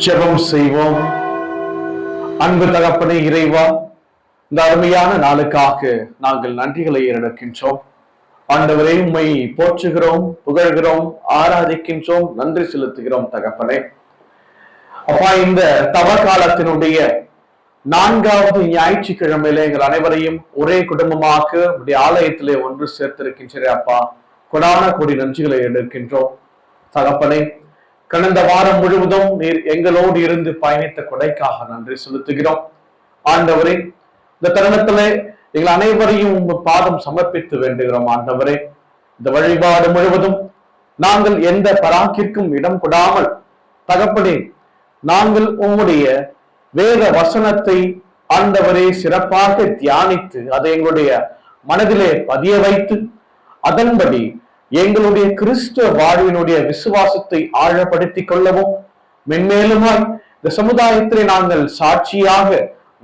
ஜெபம் செய்வோம். அன்பு தகப்பனே இறைவா, இந்த அருமையான நாளுக்காக நாங்கள் நன்றிகளை ஏறெடுக்கின்றோம். ஆண்டவரே, உம்மை போற்றுகிறோம், புகழ்கிறோம், ஆராதிக்கின்றோம், நன்றி செலுத்துகிறோம் தகப்பனே. அப்பா, இந்த தவ காலத்தினுடைய 4வது ஞாயிற்றுக்கிழமையில எங்கள் அனைவரையும் ஒரே குடும்பமாக உடைய ஆலயத்திலே ஒன்று சேர்த்திருக்கின்ற அப்பா, கொடான கோடி நன்றிகளை எடுக்கின்றோம் தகப்பனே. கடந்த வாரம் முழுவதும் நீர் எங்களோடு இருந்து பயணித்த கொடைக்காக நன்றி செலுத்துகிறோம். ஆண்டவரே, இந்த தருணத்திலே எங்கள் அனைவரையும் உங்க பாதம் சமர்ப்பித்து வேண்டுகிறோம். ஆண்டவரே, இந்த வழிபாடு முழுவதும் நாங்கள் எந்த பராக்கிற்கும் இடம் கொடாமல் தகப்பனே, நாங்கள் உங்களுடைய வேத வசனத்தை ஆண்டவரே சிறப்பாக தியானித்து அதை எங்களுடைய மனதிலே பதிய வைத்து அதன்படி எங்களுடைய கிறிஸ்துவ வாழ்வினுடைய விசுவாசத்தை ஆழப்படுத்திக் கொள்ளவும், மென்மேலுமாய் இந்த சமுதாயத்திலே நாங்கள் சாட்சியாக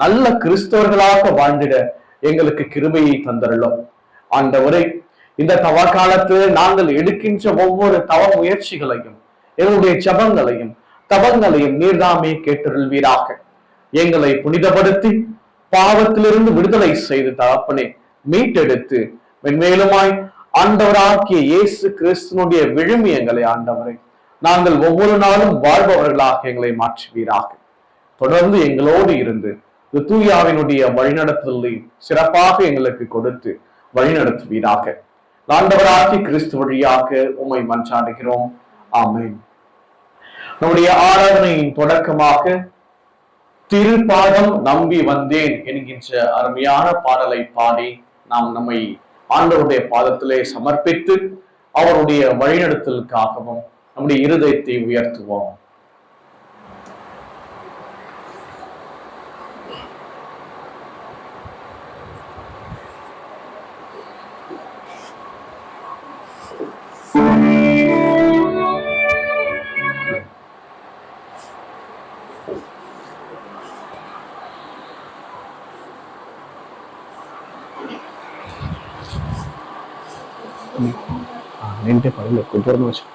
நல்ல கிறிஸ்தவர்களாக வாழ்ந்திட எங்களுக்கு கிருபையை தந்தருளும். ஆண்டவரே, இந்த தவ காலத்தில் நாங்கள் எடுக்கின்ற ஒவ்வொரு தவ முயற்சிகளையும் எங்களுடைய ஜபங்களையும் தவங்களையும் நீர்தாமே கேட்டருள்வீராக. எங்களை புனிதப்படுத்தி பாவத்திலிருந்து விடுதலை செய்து தகப்பனே மீட்டெடுத்து மென்மேலுமாய் ஆண்டவராகிய இயேசு கிறிஸ்துனுடைய விழுமியங்களை ஆண்டவரை நாங்கள் ஒவ்வொரு நாளும் வாழ்பவர்களாக எங்களை மாற்றுவீராக. தொடர்ந்து எங்களோடு இருந்து தூயாவினுடைய வழிநடத்தலையும் சிறப்பாக எங்களுக்கு கொடுத்து வழிநடத்துவீராக. ஆண்டவராகிய கிறிஸ்து வழியாக உம்மை மன்றாடுகிறோம். ஆமென். நம்முடைய ஆராதனையின் தொடக்கமாக திருப்பாதம் நம்பி வந்தேன் என்கின்ற அருமையான பாடலை பாடி நாம் நம்மை ஆண்டவருடைய பாதத்திலே சமர்ப்பித்து அவருடைய வழிநடத்தலுக்காகவும் நம்முடைய இருதயத்தை உயர்த்துவோம். நின்று படல கூப்பிடணும் வச்சு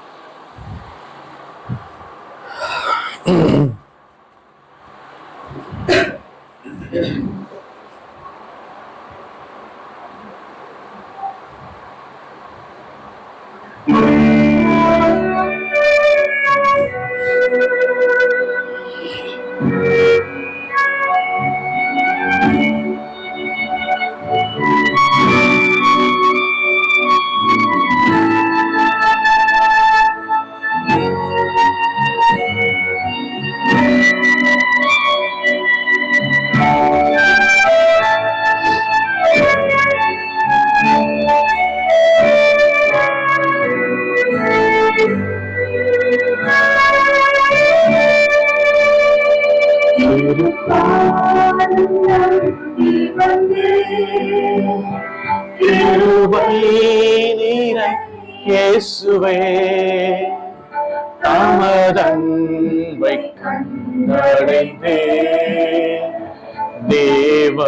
இயேசுவே, தமதன்பை கண்டடைந்தே தேவ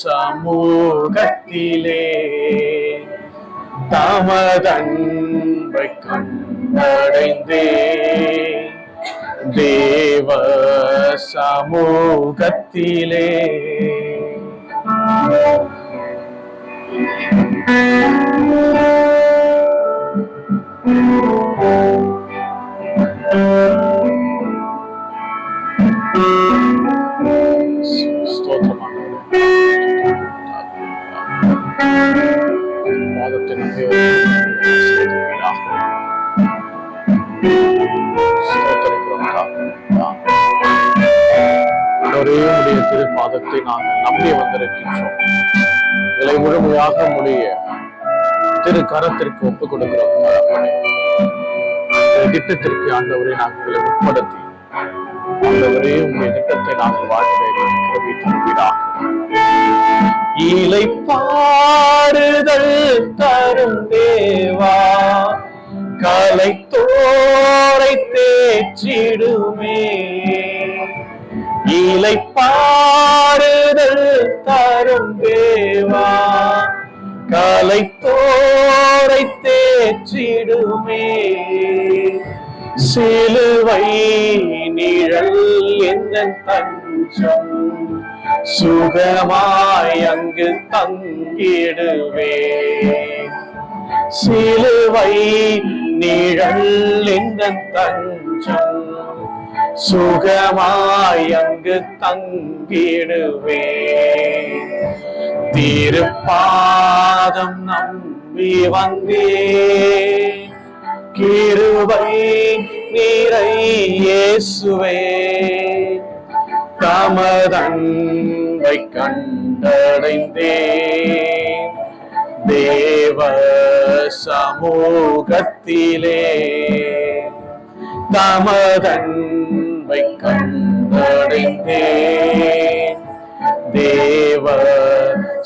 சமூகத்திலே தமதன்பை கண்டடைந்தே தேவ சமூகத்திலே திருப்பாதத்தை நாங்கள் நம்பி வந்திருக்கின்றோம். இதை முழுமையாக முடிய திரு கரத்திற்கு ஒப்புக் கொடுக்கிறோம். திட்டத்திற்கு ஆண்டவரை நாங்கள் உட்படுத்தி ஆண்டவரே உங்களுடைய திட்டத்தை நாங்கள் வாழ்வீராக. இலை பாறுதல் தரும் தேவா, கலைத்தோரை தேற்றிடுமே. இளைப்பாறுதல் தரும் தேவா, கலைத்தோரை தேற்றிடுமே. சிலுவை நிழல் எந்தன் தஞ்சம், சுகமாய் அங்கு தங்கிடுவே. சிலுவை நிழல் எந்தன் தஞ்சம், சுகமாய் அங்கு தங்கிடுவே. திருப்பாதம் நம்பி வந்தே, கிருபை நீரை இயேசுவே, தமதன்பை கண்டடைந்தே. தேவ சமூகத்திலே தமதன்பை கண்டடைந்தே. தேவ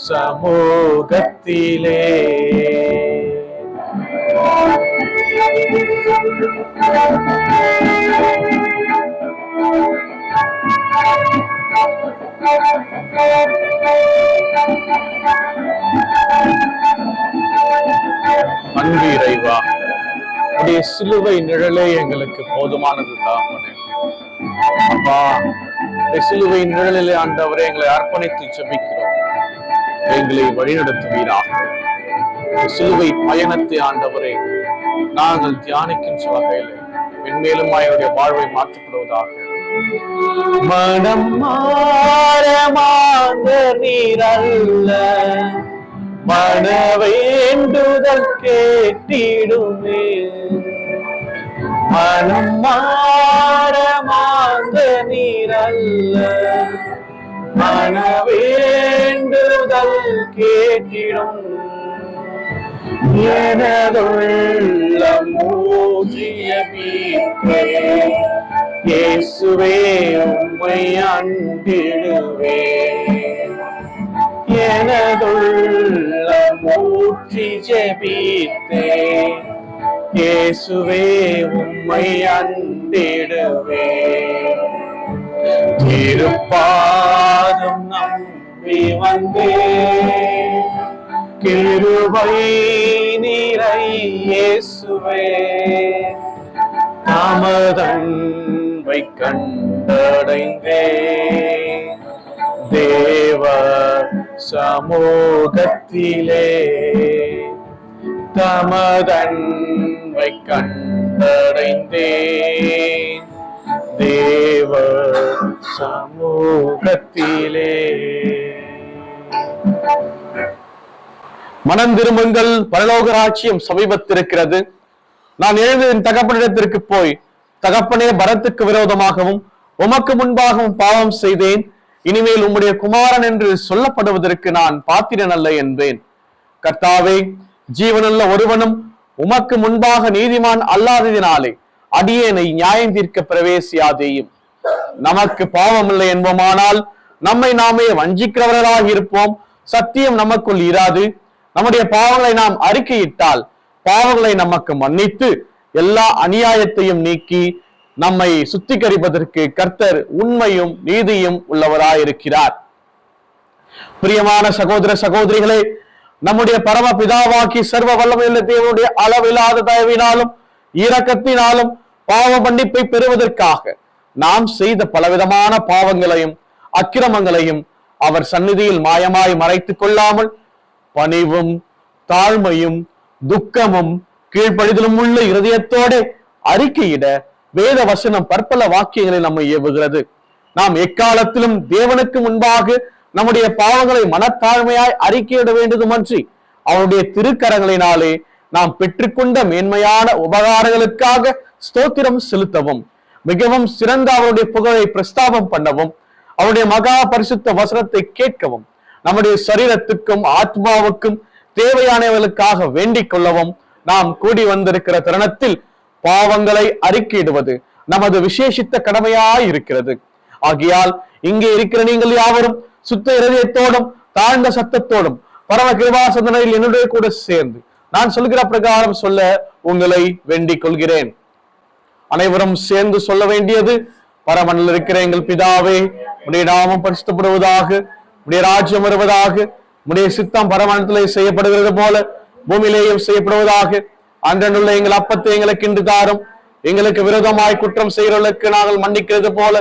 சமூகத்திலே. அன்பு இறைவா, உடைய சிலுவை நிழலே எங்களுக்கு போதுமானது தாமனே. அப்பா, சிலுவை நிழலிலே ஆண்டவரே எங்களை அர்ப்பணித்து ஜெபிக்கிறோம். எங்களை வழிநடத்துவீராக. சிலுவை பயணத்தை ஆண்டவரே நாங்கள் தியானிக்கின்ற வகையில் மென்மேலும் என்னுடைய வாழ்வை மாற்றப்படுவதாக. மனம் மாறமாக நீரல்ல, மன வேண்டுதல் கேட்டிடுமே. மனம் மாறமாக நீரல்ல, மன வேண்டுதல் கேட்டிடும். எனதுள்ளம் மூழ்கிய மீட்பே, இயேசுவே உம்மை அண்டிடுவே. எனதுள்ளம் மூழ்கி ஜெபித்தே, இயேசுவே உம்மை அண்டிடுவே. திருப்பாதம் நம்பி வந்தே, கிருபை நீரை இயேசுவே, தமதன்பை கண்டடைந்தே. தேவ சமூகத்திலே தமதன்பை கண்டடைந்தே. தேவ சமூகத்திலே. மனம் திரும்புங்கள், பரலோக ராஜ்யம் சமீபத்திருக்கிறது. நான் எழுந்ததின் தகப்பனிடத்திற்கு போய், தகப்பனே, பரத்துக்கு விரோதமாகவும் உமக்கு முன்பாகவும் பாவம் செய்தேன். இனிமேல் உம்முடைய குமாரன் என்று சொல்லப்படுவதற்கு நான் பாத்திரன் அல்ல என்பேன். கர்த்தாவே, ஜீவனுள்ள ஒருவனும் உமக்கு முன்பாக நீதிமான் அல்லாததினாலே அடியேனை நியாயம் தீர்க்க பிரவேசியாதேயும். நமக்கு பாவம் இல்லை என்போமானால் நம்மை நாமே வஞ்சிக்கிறவர்களாக இருப்போம். சத்தியம் நமக்குள் இராது. நம்முடைய பாவங்களை நாம் அறிக்கையிட்டால் பாவங்களை நமக்கு மன்னித்து எல்லா அநியாயத்தையும் நீக்கி நம்மை சுத்திகரிப்பதற்கு கர்த்தர் உண்மையும் நீதியும் உள்ளவராயிருக்கிறார். பிரியமான சகோதர சகோதரிகளே, நம்முடைய பரம பிதாவாக்கி சர்வ வல்லமையுள்ள தேவனுடைய அளவில்லாத தயவினாலும் இரக்கத்தினாலும் பாவ மன்னிப்பை பெறுவதற்காக நாம் செய்த பலவிதமான பாவங்களையும் அக்கிரமங்களையும் அவர் சந்நிதியில் மாயமாய் மறைத்துக் கொள்ளாமல் பணிவும் தாழ்மையும் துக்கமும் கீழ்ப்படிதலும் உள்ள இருதயத்தோட அறிக்கையிட வேத வசனம் பற்பல வாக்கியங்களை நம்மை ஏவுகிறது. நாம் எக்காலத்திலும் தேவனுக்கு முன்பாக நம்முடைய பாவங்களை மனத்தாழ்மையாய் அறிக்கையிட வேண்டுமன்றி அவருடைய திருக்கரங்களினாலே நாம் பெற்றுக்கொண்ட மேன்மையான உபகாரங்களுக்காக ஸ்தோத்திரம் செலுத்தவும், மிகவும் சிறந்த அவருடைய புகழை பிரஸ்தாபம் பண்ணவும், அவருடைய மகா பரிசுத்த வசனத்தை கேட்கவும், நம்முடைய சரீரத்துக்கும் ஆத்மாவுக்கும் தேவையானவர்களுக்காக வேண்டிக் கொள்ளவும் நாம் கூடி வந்திருக்கிற தருணத்தில் பாவங்களை அறிக்கையிடுவது நமது விசேஷித்த கடமையாய் இருக்கிறது. ஆகையால் இங்கே இருக்கிற நீங்கள் யாவரும் சுத்த இருதயத்தோடும் தாழ்ந்த சத்தத்தோடும் பரம கிருபாசனையில் என்னுடைய கூட சேர்ந்து நான் சொல்கிற பிரகாரம் சொல்ல உங்களை வேண்டிக் கொள்கிறேன். அனைவரும் சேர்ந்து சொல்ல வேண்டியது, பரமனில் இருக்கிற எங்கள் பிதாவே, உடைய நாமம் பரிசுத்தப்படுவதாக, உடைய ராஜ்யம் வருவதாக, உடைய சித்தம் பரமானத்திலே செய்யப்படுகிறது போல பூமியிலேயும் செய்யப்படுவதாக. அன்றனுள்ள எங்கள் அப்பத்தை எங்களுக்கு இன்று தாரும். எங்களுக்கு விரோதமாய் குற்றம் செய்கிறவர்களுக்கு நாங்கள் மன்னிக்கிறது போல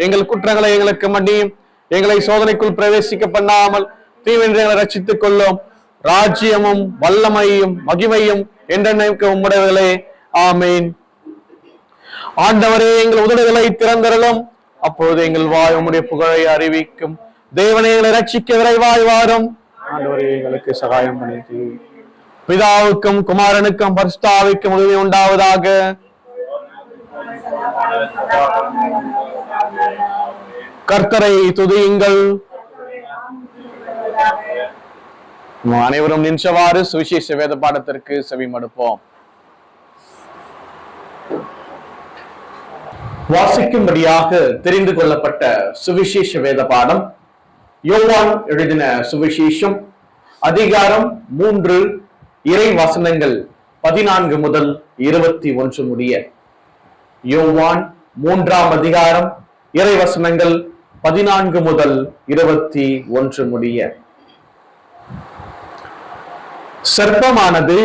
எங்கள் குற்றங்களை எங்களுக்கு மன்னியும். எங்களை சோதனைக்குள் பிரவேசிக்க பண்ணாமல் தீவிர ரட்சித்துக் கொள்ளும். ராஜ்யமும் வல்லமையும் மகிமையும் என்றென்னைக்கு உம்முடையவர்களே. ஆமீன். ஆண்டவரே, எங்கள் உதடுகளை திறந்தருளும், அப்பொழுது எங்கள் வாய் உம்முடைய புகழை அறிவிக்கும். தேவனை எங்களை ரட்சிக்க விரைவாய் வாரும். ஆண்டவரே, எங்களுக்கு சகாயம் பண்ணி பிதாவுக்கும் குமாரனுக்கும் பரிசுத்தாவிக்கும் உதவி உண்டாவதாக. கர்த்தரை துதியுங்கள். அனைவரும் நின்றவாறு சுவிசேஷ வேத பாடத்திற்கு செவிமடுப்போம். வாசிக்கும்படியாக தெரிந்து கொள்ளப்பட்ட சுவிசேஷ வேத பாடம் யோவான் எழுதின சுவிசேஷம் அதிகாரம் 3 இறை வசனங்கள் 14 முதல் 21 முடிய. யோவான் 3ஆம் அதிகாரம் இறை வசனங்கள் 14 முதல் 21 முடிய. சர்ப்பமானது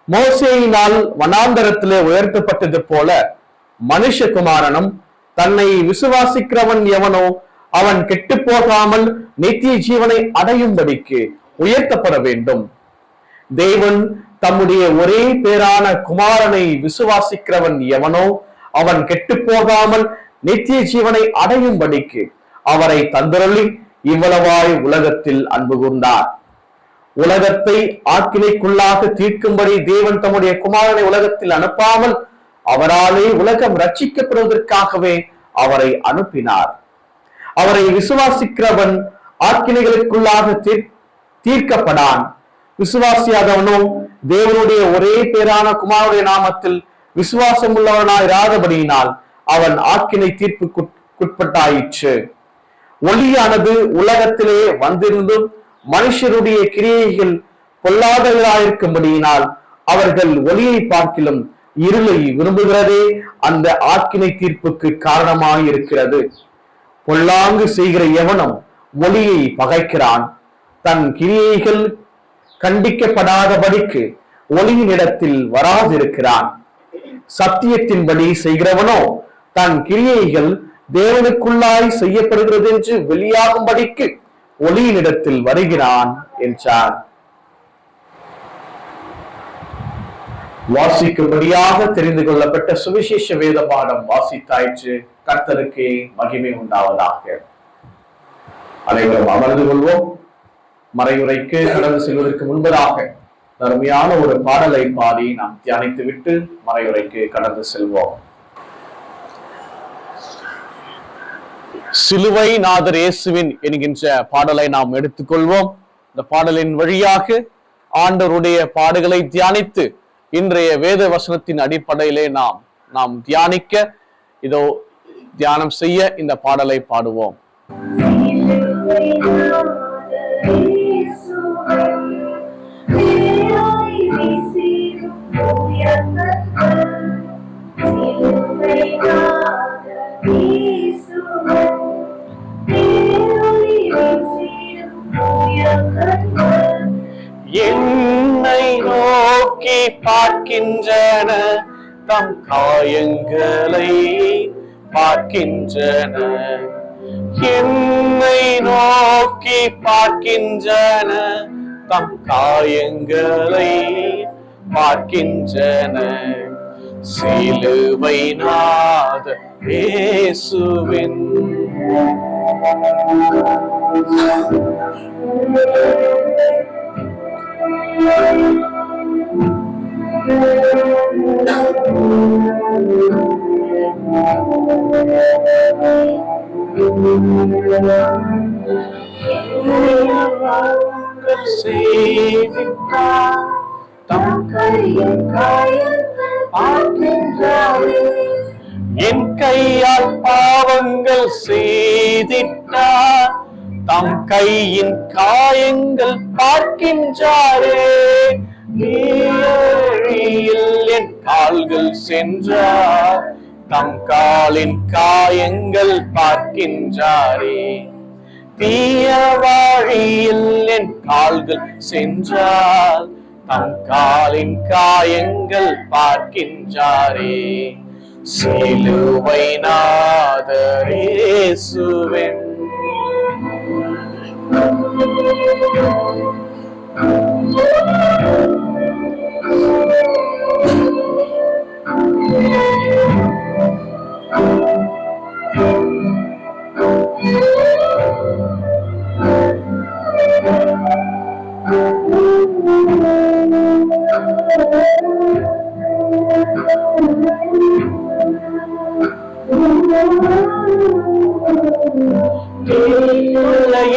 மோசேயினால் வனாந்தரத்திலே உயர்த்தப்பட்டது போல மனுஷகுமாரனும் தன்னை விசுவாசிக்கிறவன் எவனோ அவன் கெட்டு போகாமல் நித்திய ஜீவனை அடையும்படிக்கு உயர்த்தப்பட வேண்டும். தேவன் தம்முடைய ஒரே பேரான குமாரனை விசுவாசிக்கிறவன் எவனோ அவன் கெட்டு போகாமல் நித்திய ஜீவனை அடையும்படிக்கு அவரை தந்தருளி இவ்வளவாய் உலகத்தில் அன்பு கூர்ந்தார். உலகத்தை ஆக்கினைக்குள்ளாக தீர்க்கும்படி தேவன் தம்முடைய குமாரனை உலகத்தில் அனுப்பாமல் அவராலே உலகம் ரட்சிக்கப்படுவதற்காகவே அவரை அனுப்பினார். அவரை விசுவாசிக்கிறவன் ஆக்கினைகளுக்குள்ளாக தீர்க்கப்படான். விசுவாசியாதவனோ தேவனுடைய ஒரே பேரான குமாரனுடைய நாமத்தில் விசுவாசம் உள்ளவனாயிராதபடியினால் அவன் ஆக்கினை தீர்ப்புக்குட்பட்டாயிற்று. ஒளியானது உலகத்திலே வந்திருந்தும் மனுஷருடைய கிரியைகள் பொல்லாதவர்களாயிருக்கும்படியினால் அவர்கள் ஒளியை பார்க்கிலும் இருளை விரும்புகிறதே அந்த ஆக்கினை தீர்ப்புக்கு காரணமாயிருக்கிறது. பொல்லாங்கு செய்கிற எவனும் ஒளியை பகைக்கிறான், தன் கிரியைகள் கண்டிக்கப்படாதபடிக்கு ஒளியினிடத்தில் வராதிருக்கிறான். சத்தியத்தின்படி செய்கிறவனோ தன் கிரியைகள் தேவனுக்குள்ளாய் செய்யப்படுகிறது என்று வெளியாகும்படிக்கு ஒளியினிடத்தில் வருகிறான் என்றார். வாசிக்கும்படியாக தெரிந்து கொள்ளப்பட்ட சுவிசேஷ வேத பாடம் வாசித்தாயிற்று. கர்த்தருக்கு மகிமை உண்டாவதாக. அனைவரும் அமர்ந்து கொள்வோம். மறையுரைக்கு கடந்து செல்வதற்கு முன்பதாக அருமையான ஒரு பாடலை பாடி நாம் தியானித்து விட்டு மறையுரைக்கு கடந்து செல்வோம். சிலுவை நாதர் இயேசுவின் என்கின்ற பாடலை நாம் எடுத்துக்கொள்வோம். இந்த பாடலின் வழியாக ஆண்டவருடைய பாடுகளை தியானித்து இன்றைய வேத வசனத்தின் அடிப்படையிலே நாம் தியானிக்க இதோ தியானம் செய்ய இந்த பாடலை பாடுவோம். என்னை நோக்கி பார்க்கின்றன, தம் காயங்களை பார்க்கின்றன. என்னை நோக்கி பார்க்கின்றன, தம் காயங்களை பார்க்கின்றன. சிலுவை நாதர் இயேசுவின் என் கையால் பாவங்கள் செய்திட்டார், தம் கையின் காயங்கள் பார்க்கின்றாரே. நீழியில் என் கால்கள் சென்றார், தம் காலின் காயங்கள் பார்க்கின்றாரே. தீய வழியில் என் கால்கள் சென்றால் தம் காலின் காயங்கள் பார்க்கின்றாரே. சிலுவை நாதர் இயேசுவின்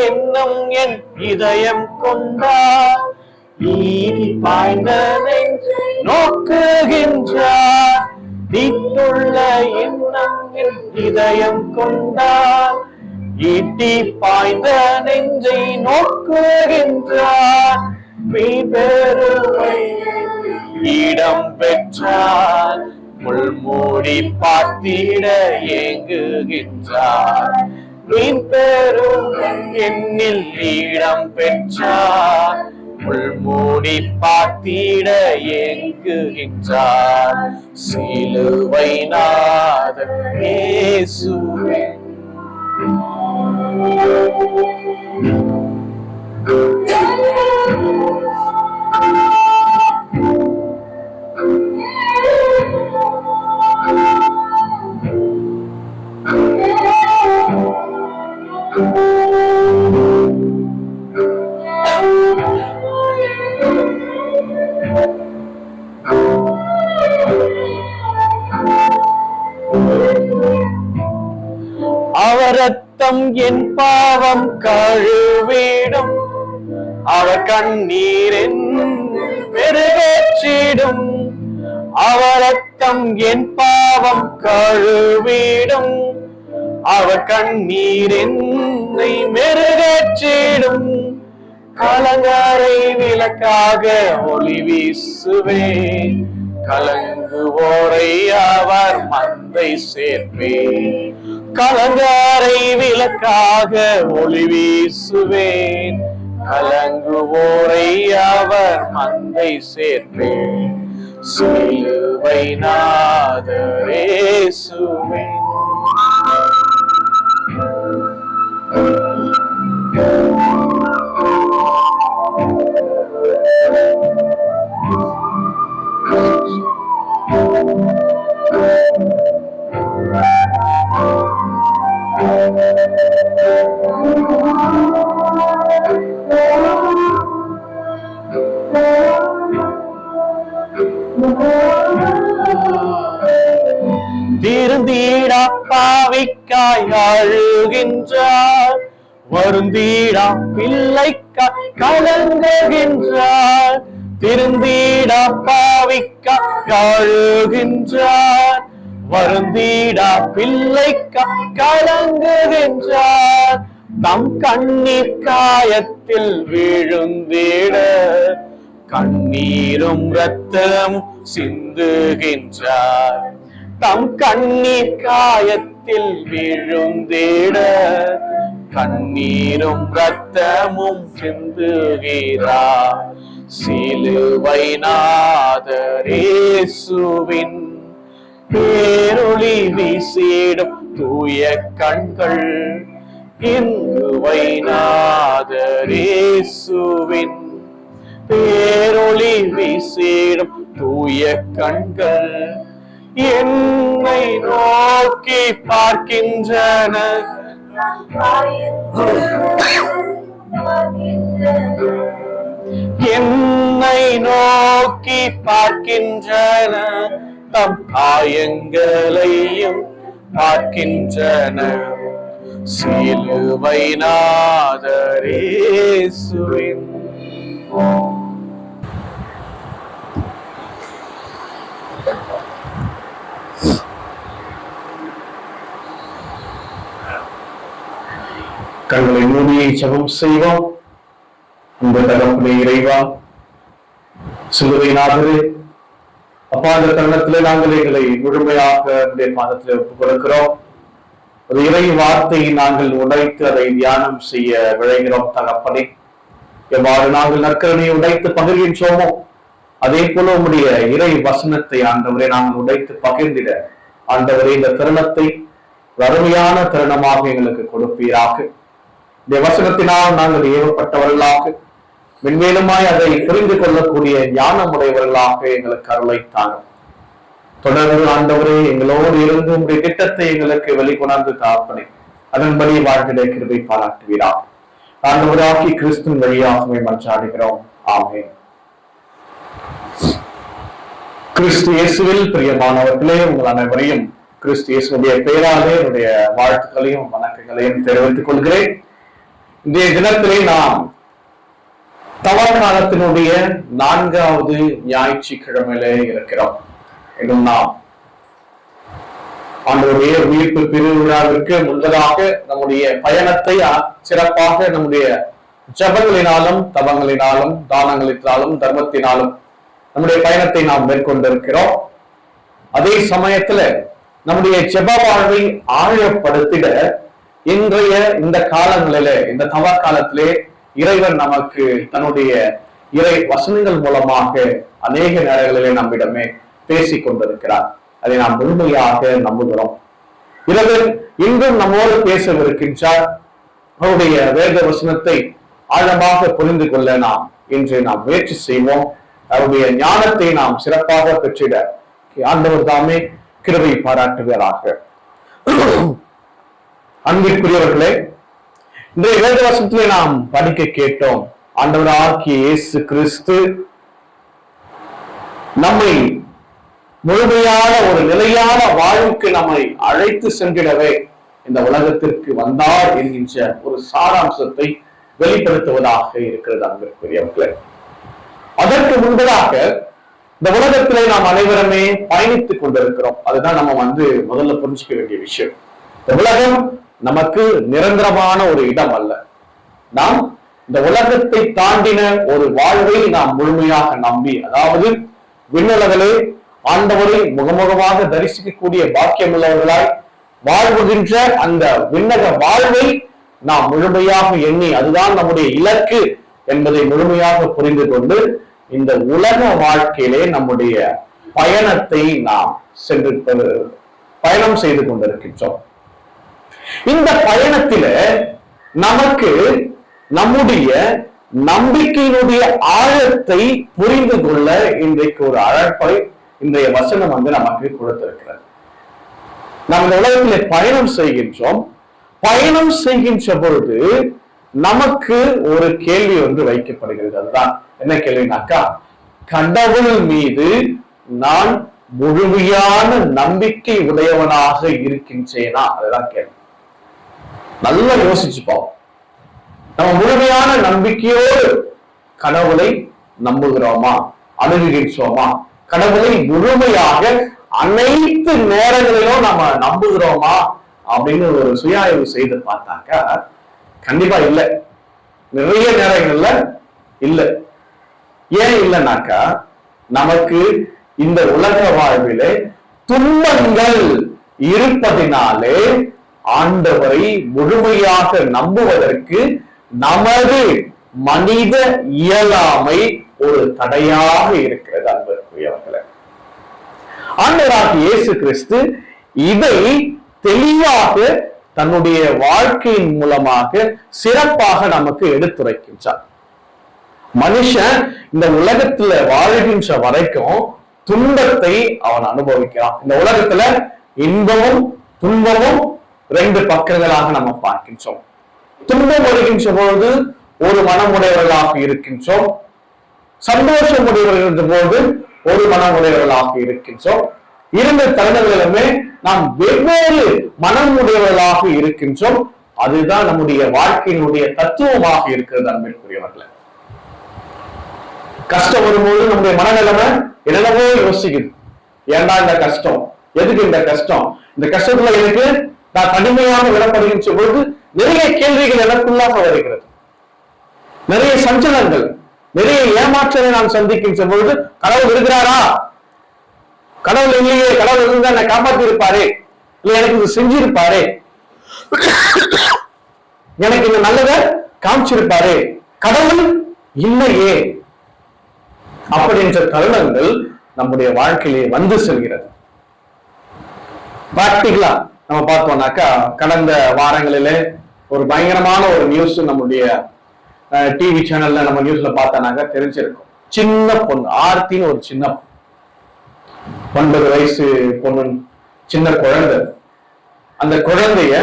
எண்ணம் என் இதயம் கொண்டார், நீதி பாய்ந்த நெஞ்சை நோக்குகின்றார். தீட்டுள்ள எண்ணம் என் இதயம் கொண்டார், ஈட்டி பாய்ந்த நெஞ்சை நோக்குகின்றார். பெருமை இடம் பெற்றார், முள்மூடி பார்த்திட ஏங்குகின்றார். பெருமை என்னில் இடம் பெற்றார், முள்மூடி பார்த்திட ஏங்குகின்றார். சிலுவை நாதர் இயேசுவே. அவர் ரத்தம் என் பாவம் கழுவிடும், அவர் கண்ணீரின் பெருகேற்றிடும். அவர் ரத்தம் என் பாவம் கழுவிடும், அவர் கண்ணீரின் மெருகேற்றிடும். கலங்கரை விளக்காக ஒளி வீசுவேன், கலங்குவோரை அவர் மந்தை சேர்ப்பேன். கலங்கரை விளக்காக ஒளி வீசுவேன், கலங்குவோரை அவர் மந்தை சேர்ப்பேன். சிலுவை நாதர் இயேசுவே. திருந்தீடா பாவிக்காய் அழுகின்றார், வருந்தீடா பிள்ளைக்காய் கலங்குகின்றார். திருந்தீடா பாவிக்காய் அழுகின்றார், வருந்தீடா பிள்ளைக்காய் கலங்குகின்றார். தம் கண்ணீர் காயத்தில் விழுந்திட கண்ணீரும் இரத்தமும் சிந்துகின்றார். தம் கண்ணீர் காயத்தில் விழுந்திட கண்ணீரும் இரத்தமும் சிந்துகிறார். சிலுவை நாதர் இயேசுவின் பேரொளி வீசிடும் தூய கண்கள், இந்துவை நாதர் இயேசுவின் பேரொளி வீசிடும் தூய கண்கள் என்னை நோக்கி பார்க்கின்றன. என்னை நோக்கி பார்க்கின்றன, தம் காயங்களையும் பார்க்கின்றன. சிலுவை நாதர் இயேசுவின் கண்களை மூடியை ஜெபம் செய்வோம். இந்த தகப்பனே இறைவா, சிலுவை நாதரே, அப்பா, அந்த தருணத்திலே நாங்கள் எங்களை முழுமையாக பாதத்தில் ஒப்புக் கொடுக்கிறோம். ஒரு இறை வார்த்தையை நாங்கள் உடைத்து அதை தியானம் செய்ய விழைகிறோம் தகப்பனே. எவ்வாறு நாங்கள் நற்கரணையை உடைத்து பகிர்கின்றோமோ அதே போல உங்களுடைய இறை வசனத்தை ஆண்டவரை நாங்கள் உடைத்து பகிர்ந்திட ஆண்டவரே இந்த தருணத்தை அருமையான தருணமாக எங்களுக்கு கொடுப்பீராக. இந்த வசனத்தினால் நாங்கள் ஏவப்பட்டவர்களாக மென்மேலுமாய் அதை புரிந்து கொள்ளக்கூடிய ஞானமுடையவர்களாக எங்களுக்கு அருளை தாங்க. தொடர்ந்து ஆண்டவரே எங்களோடு இருந்து உங்களுடைய திட்டத்தை எங்களுக்கு வெளிக்கொணர்ந்து தாப்பனே அதன்படி வாழ்க்கையை கிருபை பாராட்டுவீராக. ஆண்டவராகி கிறிஸ்துவின் வழியாகவே மன்றாடுகிறோம். ஆமென். கிறிஸ்து இயேசுவில் பிரியமானவர்களே, உங்கள் அனைவரையும் கிறிஸ்து இயேசுடைய பெயராலே என்னுடைய வாழ்த்துக்களையும் வணக்கங்களையும் தெரிவித்துக் கொள்கிறேன். இன்றைய தினத்திலே நாம் தவக்காலத்தினுடைய 4வது ஞாயிற்றுக்கிழமையிலே இருக்கிறோம். இன்னும் நாம் ஆண்டவருடைய உயிர்ப்பு பெருவிழாவிற்கு முன்னதாக நம்முடைய பயணத்தை சிறப்பாக நம்முடைய ஜபங்களினாலும் தவங்களினாலும் தானங்களினாலும் தர்மத்தினாலும் நம்முடைய பயணத்தை நாம் மேற்கொண்டிருக்கிறோம். அதே சமயத்துல நம்முடைய ஜெப வாழ்வை ஆழப்படுத்திட இன்றைய இந்த காலங்களிலே, இந்த தவ காலத்திலே இறைவன் நமக்கு தன்னுடைய இறை வசனங்கள் மூலமாக அநேக நேரங்களிலே நம்மிடமே பேசிக் கொண்டிருக்கிறார். அதை நாம் முழுமையாக நம்புகிறோம். இறைவன் இன்றும் நம்மோடு பேசவிருக்கின்றார். அவருடைய வேத வசனத்தை ஆழமாக புரிந்து கொள்ள நாம் இன்று முயற்சி செய்வோம். அவருடைய ஞானத்தை நாம் சிறப்பாக பெற்றிட ஆண்டவர் தாமே கிருபை பாராட்டுவீராக. அன்பிற்குரியவர்களே, இன்றைய வேத வசனத்திலே நாம் படிக்க கேட்டோம். ஆண்டவராகிய இயேசு கிறிஸ்து நம்மை முழுமையான ஒரு நிலையான வாழ்வுக்கு நம்மை அழைத்து சென்றிடவே இந்த உலகத்திற்கு வந்தார் என்கின்ற ஒரு சாராம்சத்தை வெளிப்படுத்துவதாக இருக்கிறது. அன்பிற்குரியவர்களே, அதற்கு முன்பதாக இந்த உலகத்திலே நாம் அனைவருமே பயணித்துக் கொண்டிருக்கிறோம். அதுதான் நம்ம முதல்ல புரிஞ்சுக்க வேண்டிய விஷயம். இந்த உலகம் நமக்கு நிரந்தரமான ஒரு இடம் அல்ல. நாம் இந்த உலகத்தை தாண்டின ஒரு வாழ்வை நாம் முழுமையாக நம்பி, அதாவது விண்ணுலகிலே ஆண்டவரை முகமுகமாக தரிசிக்கக்கூடிய பாக்கியம் உள்ளவர்களாய் வாழ்வுகின்ற அந்த விண்ணக வாழ்வை நாம் முழுமையாக எண்ணி அதுதான் நம்முடைய இலக்கு என்பதை முழுமையாக புரிந்து கொண்டு இந்த உலக வாழ்க்கையிலே நம்முடைய பயணத்தை நாம் பயணம் செய்து கொண்டிருக்கின்றோம். இந்த பயணத்தில நமக்கு நம்முடைய நம்பிக்கையினுடைய ஆழத்தை புரிந்து கொள்ள இன்றைக்கு ஒரு அழைப்பை இன்றைய வசனம் நமக்கு கொடுத்திருக்கிறது. நாம் இந்த உலகத்திலே பயணம் செய்கின்றோம். பயணம் செய்கின்ற பொழுது நமக்கு ஒரு கேள்வி ஒன்று வைக்கப்படுகிறது. அதுதான் என்ன கேள்வினாக்கா, கடவுள் மீது நான் முழுமையான நம்பிக்கை உடையவனாக இருக்கின்றேனா? அதுதான் கேள்வி. நல்லா யோசிச்சுப்போம். நம்ம முழுமையான நம்பிக்கையோடு கடவுளை நம்புகிறோமா, அணுகுகின்றோமா? கடவுளை முழுமையாக அனைத்து நேரங்களிலும் நம்ம நம்புகிறோமா அப்படின்னு ஒரு சுய ஆய்வு செய்து பார்த்தாக்கா கண்டிப்பா இல்லை. நிறைய நேரங்கள்ல இல்லை. ஏன் இல்லைனாக்கா, நமக்கு இந்த உலக வாழ்விலே துன்பங்கள் இருப்பதினாலே ஆண்டவரை முழுமையாக நம்புவதற்கு நமது மனித இயலாமை ஒரு தடையாக இருக்கிறது. அன்புக்குரியவர்களே, ஆண்டவராகிய இயேசு கிறிஸ்து இதை தெளிவாக தன்னுடைய வாழ்க்கையின் மூலமாக சிறப்பாக நமக்கு எடுத்துரைக்கின்றார். மனுஷன் இந்த உலகத்துல வாழ்கின்ற வரைக்கும் துன்பத்தை அவன் அனுபவிக்கிறான். இந்த உலகத்துல இன்பமும் துன்பமும் 2 பக்கங்களாக நம்ம பார்க்கின்றோம். துன்பம் வருகின்ற பொழுது ஒரு மனமுடையவர்களாக இருக்கின்றோம், சந்தோஷம் உடையவர்கள் போது ஒரு மனமுடையவர்களாக இருக்கின்றோம். 2 தருணங்களிலுமே நாம் வெவ்வேறு மனமுடையவர்களாக இருக்கின்றோம். அதுதான் நம்முடைய வாழ்க்கையினுடைய தத்துவமாக இருக்கிறது. அன்பிற்குரியவர்களே, கஷ்டம் வரும்போது நம்முடைய மனநிலைமை என்னென்னவோ யோசிக்குது. ஏன்டா இந்த கஷ்டம், எதுக்கு இந்த கஷ்டம், இந்த கஷ்டத்துல எனக்கு நான் கடுமையாக விடப்படுகின்ற பொழுது நிறைய கேள்விகள் எனக்குள்ளாக வருகிறது. நிறைய சஞ்சலங்கள், நிறைய ஏமாற்றங்களை நான் சந்திக்கின்ற பொழுது கடவுள் இருக்கிறாரா, கடவுள் இல்லையே, கடவுள் இருந்தா என்னை காப்பாத்தி இருப்பாரு, இல்ல எனக்கு இது செஞ்சிருப்பாரு, எனக்கு இந்த நல்லதை காமிச்சிருப்பாரு, கடவுள் இல்லையே அப்படின்ற தருணங்கள் நம்முடைய வாழ்க்கையிலே வந்து செல்கிறது. பிராக்டிகலா நம்ம பார்த்தோம்னாக்கா, கடந்த வாரங்களிலே ஒரு பயங்கரமான ஒரு நியூஸ் நம்முடைய டிவி சேனல்ல நம்ம நியூஸ்ல பார்த்தோம்னாக்கா தெரிஞ்சிருக்கும். சின்ன பொண்ணு ஆர்த்தின்னு ஒரு சின்ன 9 வயசு பொண்ணு, சின்ன குழந்தை. அந்த குழந்தைய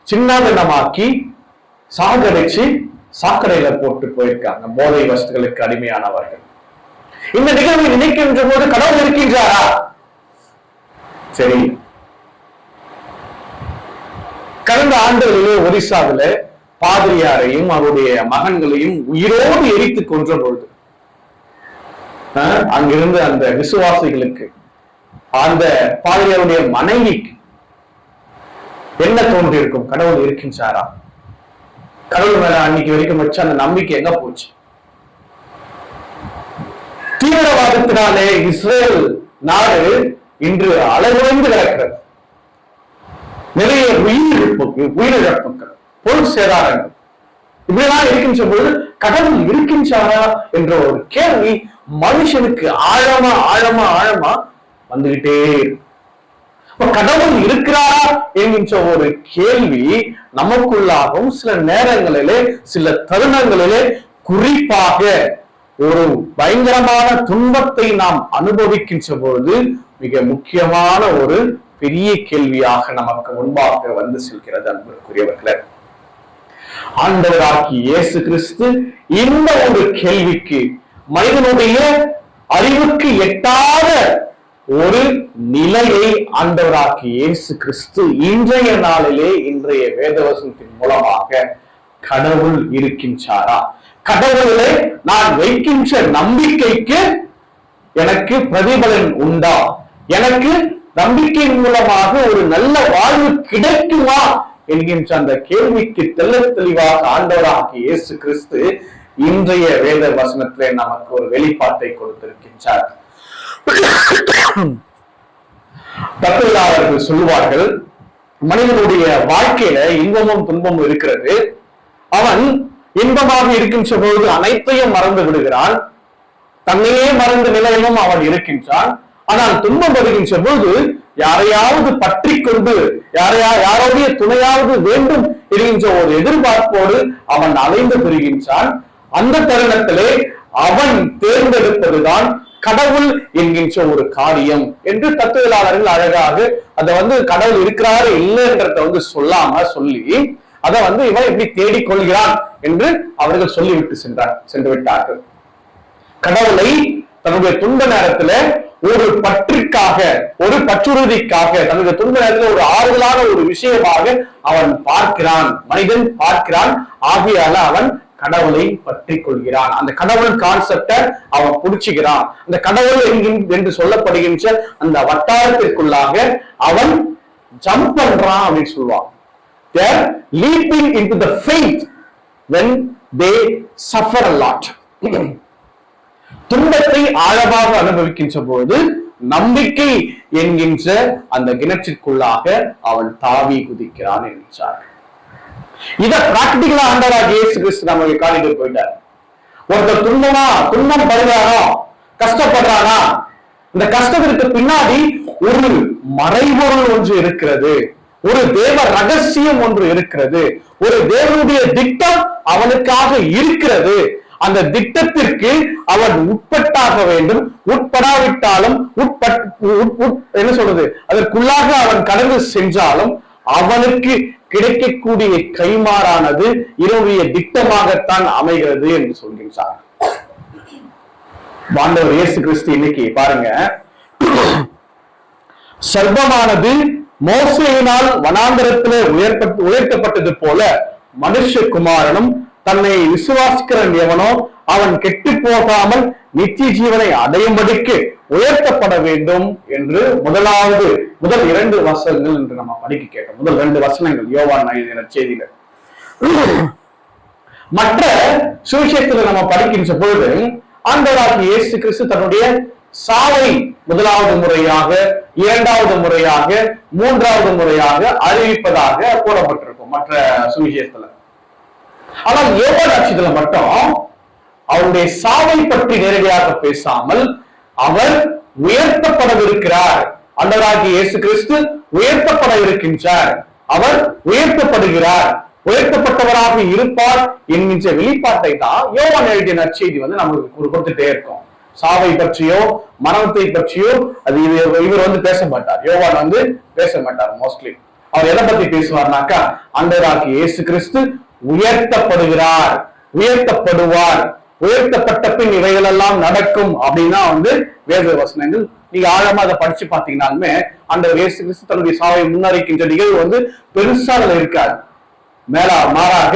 சின்னாபின்னமாக்கி சாகடிச்சு சாக்கடையில போட்டு போயிருக்காங்க போதை வஸ்துகளுக்கு அடிமையானவர்கள். இந்த நிகழ்வை நினைக்கின்ற போது கடவுள் இருக்கின்றாரா? சரி, கடந்த ஆண்டுகளிலே ஒரிசாவில பாதிரியாரையும் அவருடைய மகன்களையும் உயிரோடு எரித்து கொன்ற பொழுது அங்கிருந்து அந்த விசுவாசிகளுக்கு, அந்த பாதிரியாருடைய மனைவிக்கு என்ன தோன்றியிருக்கும்? கடவுள் இருக்கின்றாரா? கடவுள் மேல அன்னைக்கு வரைக்கும் வச்ச அந்த நம்பிக்கை எங்க போச்சு? தீவிரவாதத்தினாலே இஸ்ரேல் நாடு இன்று அளவிழந்து கிடக்கிறது. நிறைய உயிரிழப்புகள், பொருள் சேதாரங்கள் இப்படிலாம் இருக்கின்ற போது கடவுள் இருக்கின்றாரா என்ற ஒரு கேள்வி மனுஷனுக்கு ஆழமா ஆழமா ஆழமா வந்துகிட்டே இருக்கு. கடவுள் இருக்கிறாரா என்கின்ற ஒரு கேள்வி நமக்குள்ளாகவும் சில நேரங்களிலே, சில தருணங்களிலே, குறிப்பாக ஒரு பயங்கரமான துன்பத்தை நாம் அனுபவிக்கின்ற பொழுது மிக முக்கியமான ஒரு பெரிய கேள்வியாக நமக்கு முன்பாக வந்து செல்கிறது. அன்புக்குரியவர்களே, ஆண்டவராகிய இயேசு கிறிஸ்து இந்த ஒரு கேள்விக்கு மனிதனுடைய அறிவுக்கு எட்டாத ஒரு நிலையை ஆண்டவராகிய இயேசு கிறிஸ்து இன்றைய நாளிலே, இன்றைய வேதவசனத்தின் மூலமாக கடவுள் இருக்கின்றாரா, கடவுளை நான் வைக்கின்ற நம்பிக்கைக்கு எனக்கு பிரதிபலன் உண்டா, எனக்கு நம்பிக்கை மூலமாக ஒரு நல்ல வாழ்வு கிடைக்குமா என்கின்ற அந்த கேள்விக்கு தெல்ல தெளிவாக ஆண்டவராகிய இயேசு கிறிஸ்து இன்றைய வேத வசனத்திலே நமக்கு ஒரு வெளிப்பாட்டை கொடுத்திருக்கின்றார். தத்துவர்கள் சொல்லுவார்கள், மனிதனுடைய வாழ்க்கையில இன்பமும் துன்பமும் இருக்கிறது. அவன் இன்பமாக இருக்கின்ற பொழுது அனைத்தையும் மறந்து விடுகிறான், தன்னையே மறந்த நிலையிலும் அவன் இருக்கின்றான். ஆனால் துன்பம் வருகின்ற பொழுது யாரையாவது பற்றி கொண்டு யாரோடைய துணையாவது வேண்டும் என்கின்ற ஒரு எதிர்பார்ப்போடு அவன் அலைந்து பெறுகின்றான். அந்த தருணத்திலே அவன் தேர்ந்தெடுப்பதுதான் கடவுள் என்கின்ற ஒரு காரியம் என்று தத்துவலாளர்கள் அழகாக அதை கடவுள் இருக்கிறாரு இல்லைன்றத சொல்லாம சொல்லி அதை இவன் எப்படி தேடிக்கொள்கிறான் என்று அவர்கள் சொல்லிவிட்டு சென்று விட்டார்கள். கடவுளை தன்னுடைய துன்ப நேரத்துல ஒரு பற்றிற்காக, ஒரு பற்றுறுதிக்காக, தன்னுடைய துன்ப நேரத்துல ஒரு ஆறுதலான ஒரு விஷயமாக அவன் பார்க்கிறான், மனிதன் பார்க்கிறான். ஆகையால அவன் கடவுளை பற்றி கொள்கிறான், அந்த கடவுள் கான்செப்டை அவன் புடிச்சுக்கிறான். அந்த கடவுள் என்று சொல்லப்படுகின்ற அந்த வட்டாரத்திற்குள்ளாக அவன் ஜம்ப் பண்றான் அப்படின்னு சொல்லுவான். They are leaping into the faith when they suffer a lot. துன்பத்தை ஆழமாக அனுபவிக்கின்ற போது நம்பிக்கை என்கின்ற அந்த கிணற்றிற்குள்ளாக அவன் தாவி குதிக்கிறான் என்கிறார். இத பிராக்டிகலா ஆண்டவராகிய இயேசு கிறிஸ்து நமக்கு காட்டிட்டு போயிட்டார். ஒருத்தர் துன்பம் படுறானோ, கஷ்டப்படுறானா, இந்த கஷ்டத்திற்கு பின்னாடி ஒரு மறைபொருள் ஒன்று இருக்கிறது, ஒரு தேவ ரகசியம் ஒன்று இருக்கிறது, ஒரு தேவனுடைய திட்டம் அவனுக்காக இருக்கிறது. அந்த திட்டத்திற்கு அவன் உட்பட்டாக வேண்டும். உட்படாவிட்டாலும் என்ன சொல்றது, அதற்குள்ளாக அவன் கடந்து சென்றாலும் அவனுக்கு கிடைக்கக்கூடிய கைமாறானது இவனுடைய திட்டமாகத்தான் அமைகிறது என்று சொல்கின்றார். ஆண்டவர் இயேசு கிறிஸ்து இன்னைக்கு பாருங்க, சர்ப்பமானது மோசேயினால் வனாந்தரத்திலே உயர்த்தப்பட்டது போல மனுஷகுமாரனும் தன்னை விசுவாசிக்கிறன் எவனோ அவன் கெட்டு போகாமல் நித்திய ஜீவனை அடையும்படிக்கு உயர்த்தப்பட வேண்டும் என்று முதல் 2 வசனங்கள் என்று நம்ம படிக்க கேட்டோம். முதல் 2 வசனங்கள் யோவான் எழுதின செய்தியில. மற்ற சுவிசேஷத்துல நம்ம படிக்கின்ற பொழுது ஆண்டவராகிய இயேசு கிறிஸ்து தன்னுடைய சாவை முதலாவது முறையாக, இரண்டாவது முறையாக, மூன்றாவது முறையாக அறிவிப்பதாக போடப்பட்டிருக்கும் மற்ற சுவிசேஷத்துல. ஆனால் யோவான் நட்சத்திரத்துல மட்டும் அவருடைய சாவை பற்றி நேரடியாக பேசாமல் அவர் உயர்த்தப்படவிருக்கிறார், ஆண்டவராகிய இயேசு கிறிஸ்து உயர்த்தப்பட இருக்கின்றார், அவர் உயர்த்தப்படுகிறார், உயர்த்தப்பட்டவராக இருப்பார் என்கின்ற வெளிப்பாட்டை தான் யோவான் எழுதிய நற்செய்தி நமக்கு கொடுத்துட்டே இருக்கும். சாவை பற்றியோ மரணத்தை பற்றியோ அது இவர் பேச மாட்டார், யோவான் பேச மாட்டார். மோஸ்ட்லி அவர் எதை பத்தி பேசுவார்னாக்கா, ஆண்டவராகிய இயேசு கிறிஸ்து உயர்த்தப்படுகிறார், உயர்த்தப்படுவார், உயர்த்தப்பட்ட பின் இவைகள் எல்லாம் நடக்கும் அப்படின்னா வேத வசனங்கள் நீங்க ஆழமா அதை படிச்சு பாத்தீங்கன்னாலுமே அந்த இயேசு கிறிஸ்து தன்னுடைய சாவை முன்னறிக்கின்ற நிகழ்வு பெருசா அதுல இருக்காது. மாறாக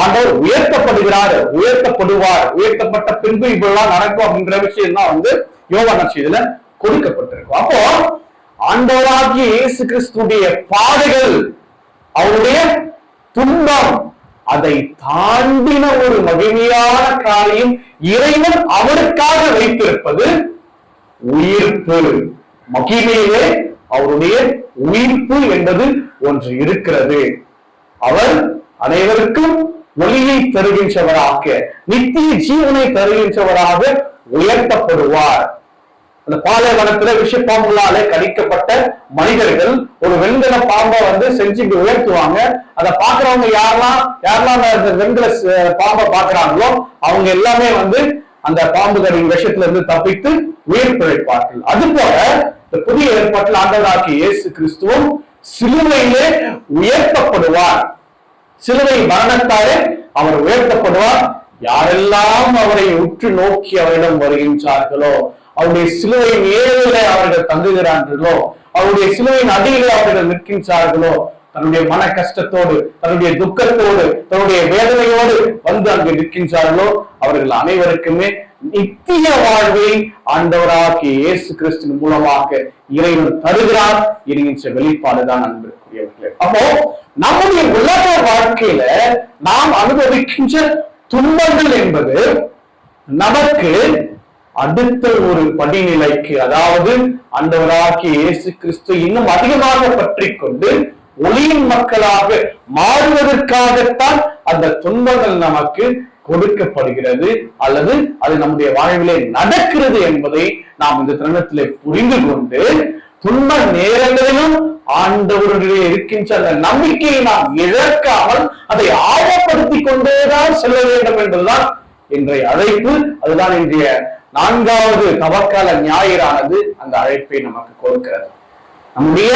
ஆண்டவர் உயர்த்தப்படுகிறார், உயர்த்தப்படுவார், உயர்த்தப்பட்ட பின்பு இப்பெல்லாம் நடக்கும் அப்படின்ற விஷயம் தான் யோவான் நற்செய்தியில கொடுக்கப்பட்டிருக்கும். அப்போ ஆண்டவராகிய இயேசு கிறிஸ்துடைய பாடுகள், அவருடைய துன்பம், அதை தாண்டின ஒரு மகிமையான காரியம் இறைவன் அவருக்காக வைத்திருப்பது உயிர்ப்பு. மகிமையிலே அவருடைய உயிர்ப்பு என்பது ஒன்று இருக்கிறது. அவர் அனைவருக்கும் ஒளியை தருகின்றவராக, நித்திய ஜீவனை தருகின்றவராக உயர்த்தப்படுவார். அந்த பாலைவனத்துல விஷப்பாம்புகளாலே கடிக்கப்பட்ட மனிதர்கள் ஒரு வெண்கல பாம்பை செஞ்சு உயர்த்துவாங்க. அதை பாக்குறவங்க யாரெல்லாம் அந்த வெண்கல பாம்பை பாக்குறாங்களோ அவங்க எல்லாமே அந்த பாம்புகளின் விஷயத்துல இருந்து தப்பித்து உயிர் பிழைப்பார்கள். அது போல இந்த புதிய ஏற்பாட்டில் ஆண்டவராகிய இயேசு கிறிஸ்துவும் சிலுவையிலே உயர்த்தப்படுவார். சிலுவை மரணத்தாலே அவர் உயர்த்தப்படுவார். யாரெல்லாம் அவரை உற்று நோக்கி அவரிடம் வருகின்றார்களோ, அவருடைய சிலுவையின் ஏழிலே அவர்கள் தங்குகிறார்களோ, அவருடைய சிலுவையின் அடியிலே அவர்கள் நிற்கின்றார்களோ, தன்னுடைய மன கஷ்டத்தோடு, தன்னுடைய துக்கத்தோடு, தன்னுடைய வேதனையோடு அங்கு நிற்கின்றார்களோ, அவர்கள் அனைவருக்குமே நித்திய வாழ்வை ஆண்டவராகிய இயேசு கிறிஸ்துவின் மூலமாக இறைவன் தருகிறார் என்கின்ற வெளிப்பாடுதான் அன்பிற்குரியவர்களே. அப்போ நம்முடைய உலக வாழ்க்கையில நாம் அனுபவிக்கின்ற துன்பங்கள் என்பது நமக்கு அடுத்த ஒரு படிநிலைக்கு, அதாவது ஆண்டவராகிய இயேசு கிறிஸ்து இன்னும் அதிகமாக பற்றி கொண்டு ஒளியின் மக்களாக மாறுவதற்காகத்தான் அந்த துன்பங்கள் நமக்கு கொடுக்கப்படுகிறது, அல்லது அது நம்முடைய வாழ்விலே நடக்கிறது என்பதை நாம் இந்த தருணத்திலே புரிந்து கொண்டு துன்ப நேரங்களிலும் ஆண்டவருடைய இருக்கின்ற அந்த நம்பிக்கையை நாம் இழக்காமல் அதை ஆழப்படுத்தி கொண்டேதான் செல்ல வேண்டும் என்பதுதான் இன்றைய அழைப்பு. அதுதான் இன்றைய 4வது தவக்கால ஞாயிறானது அந்த அழைப்பை நமக்கு கொடுக்கிறது. நம்முடைய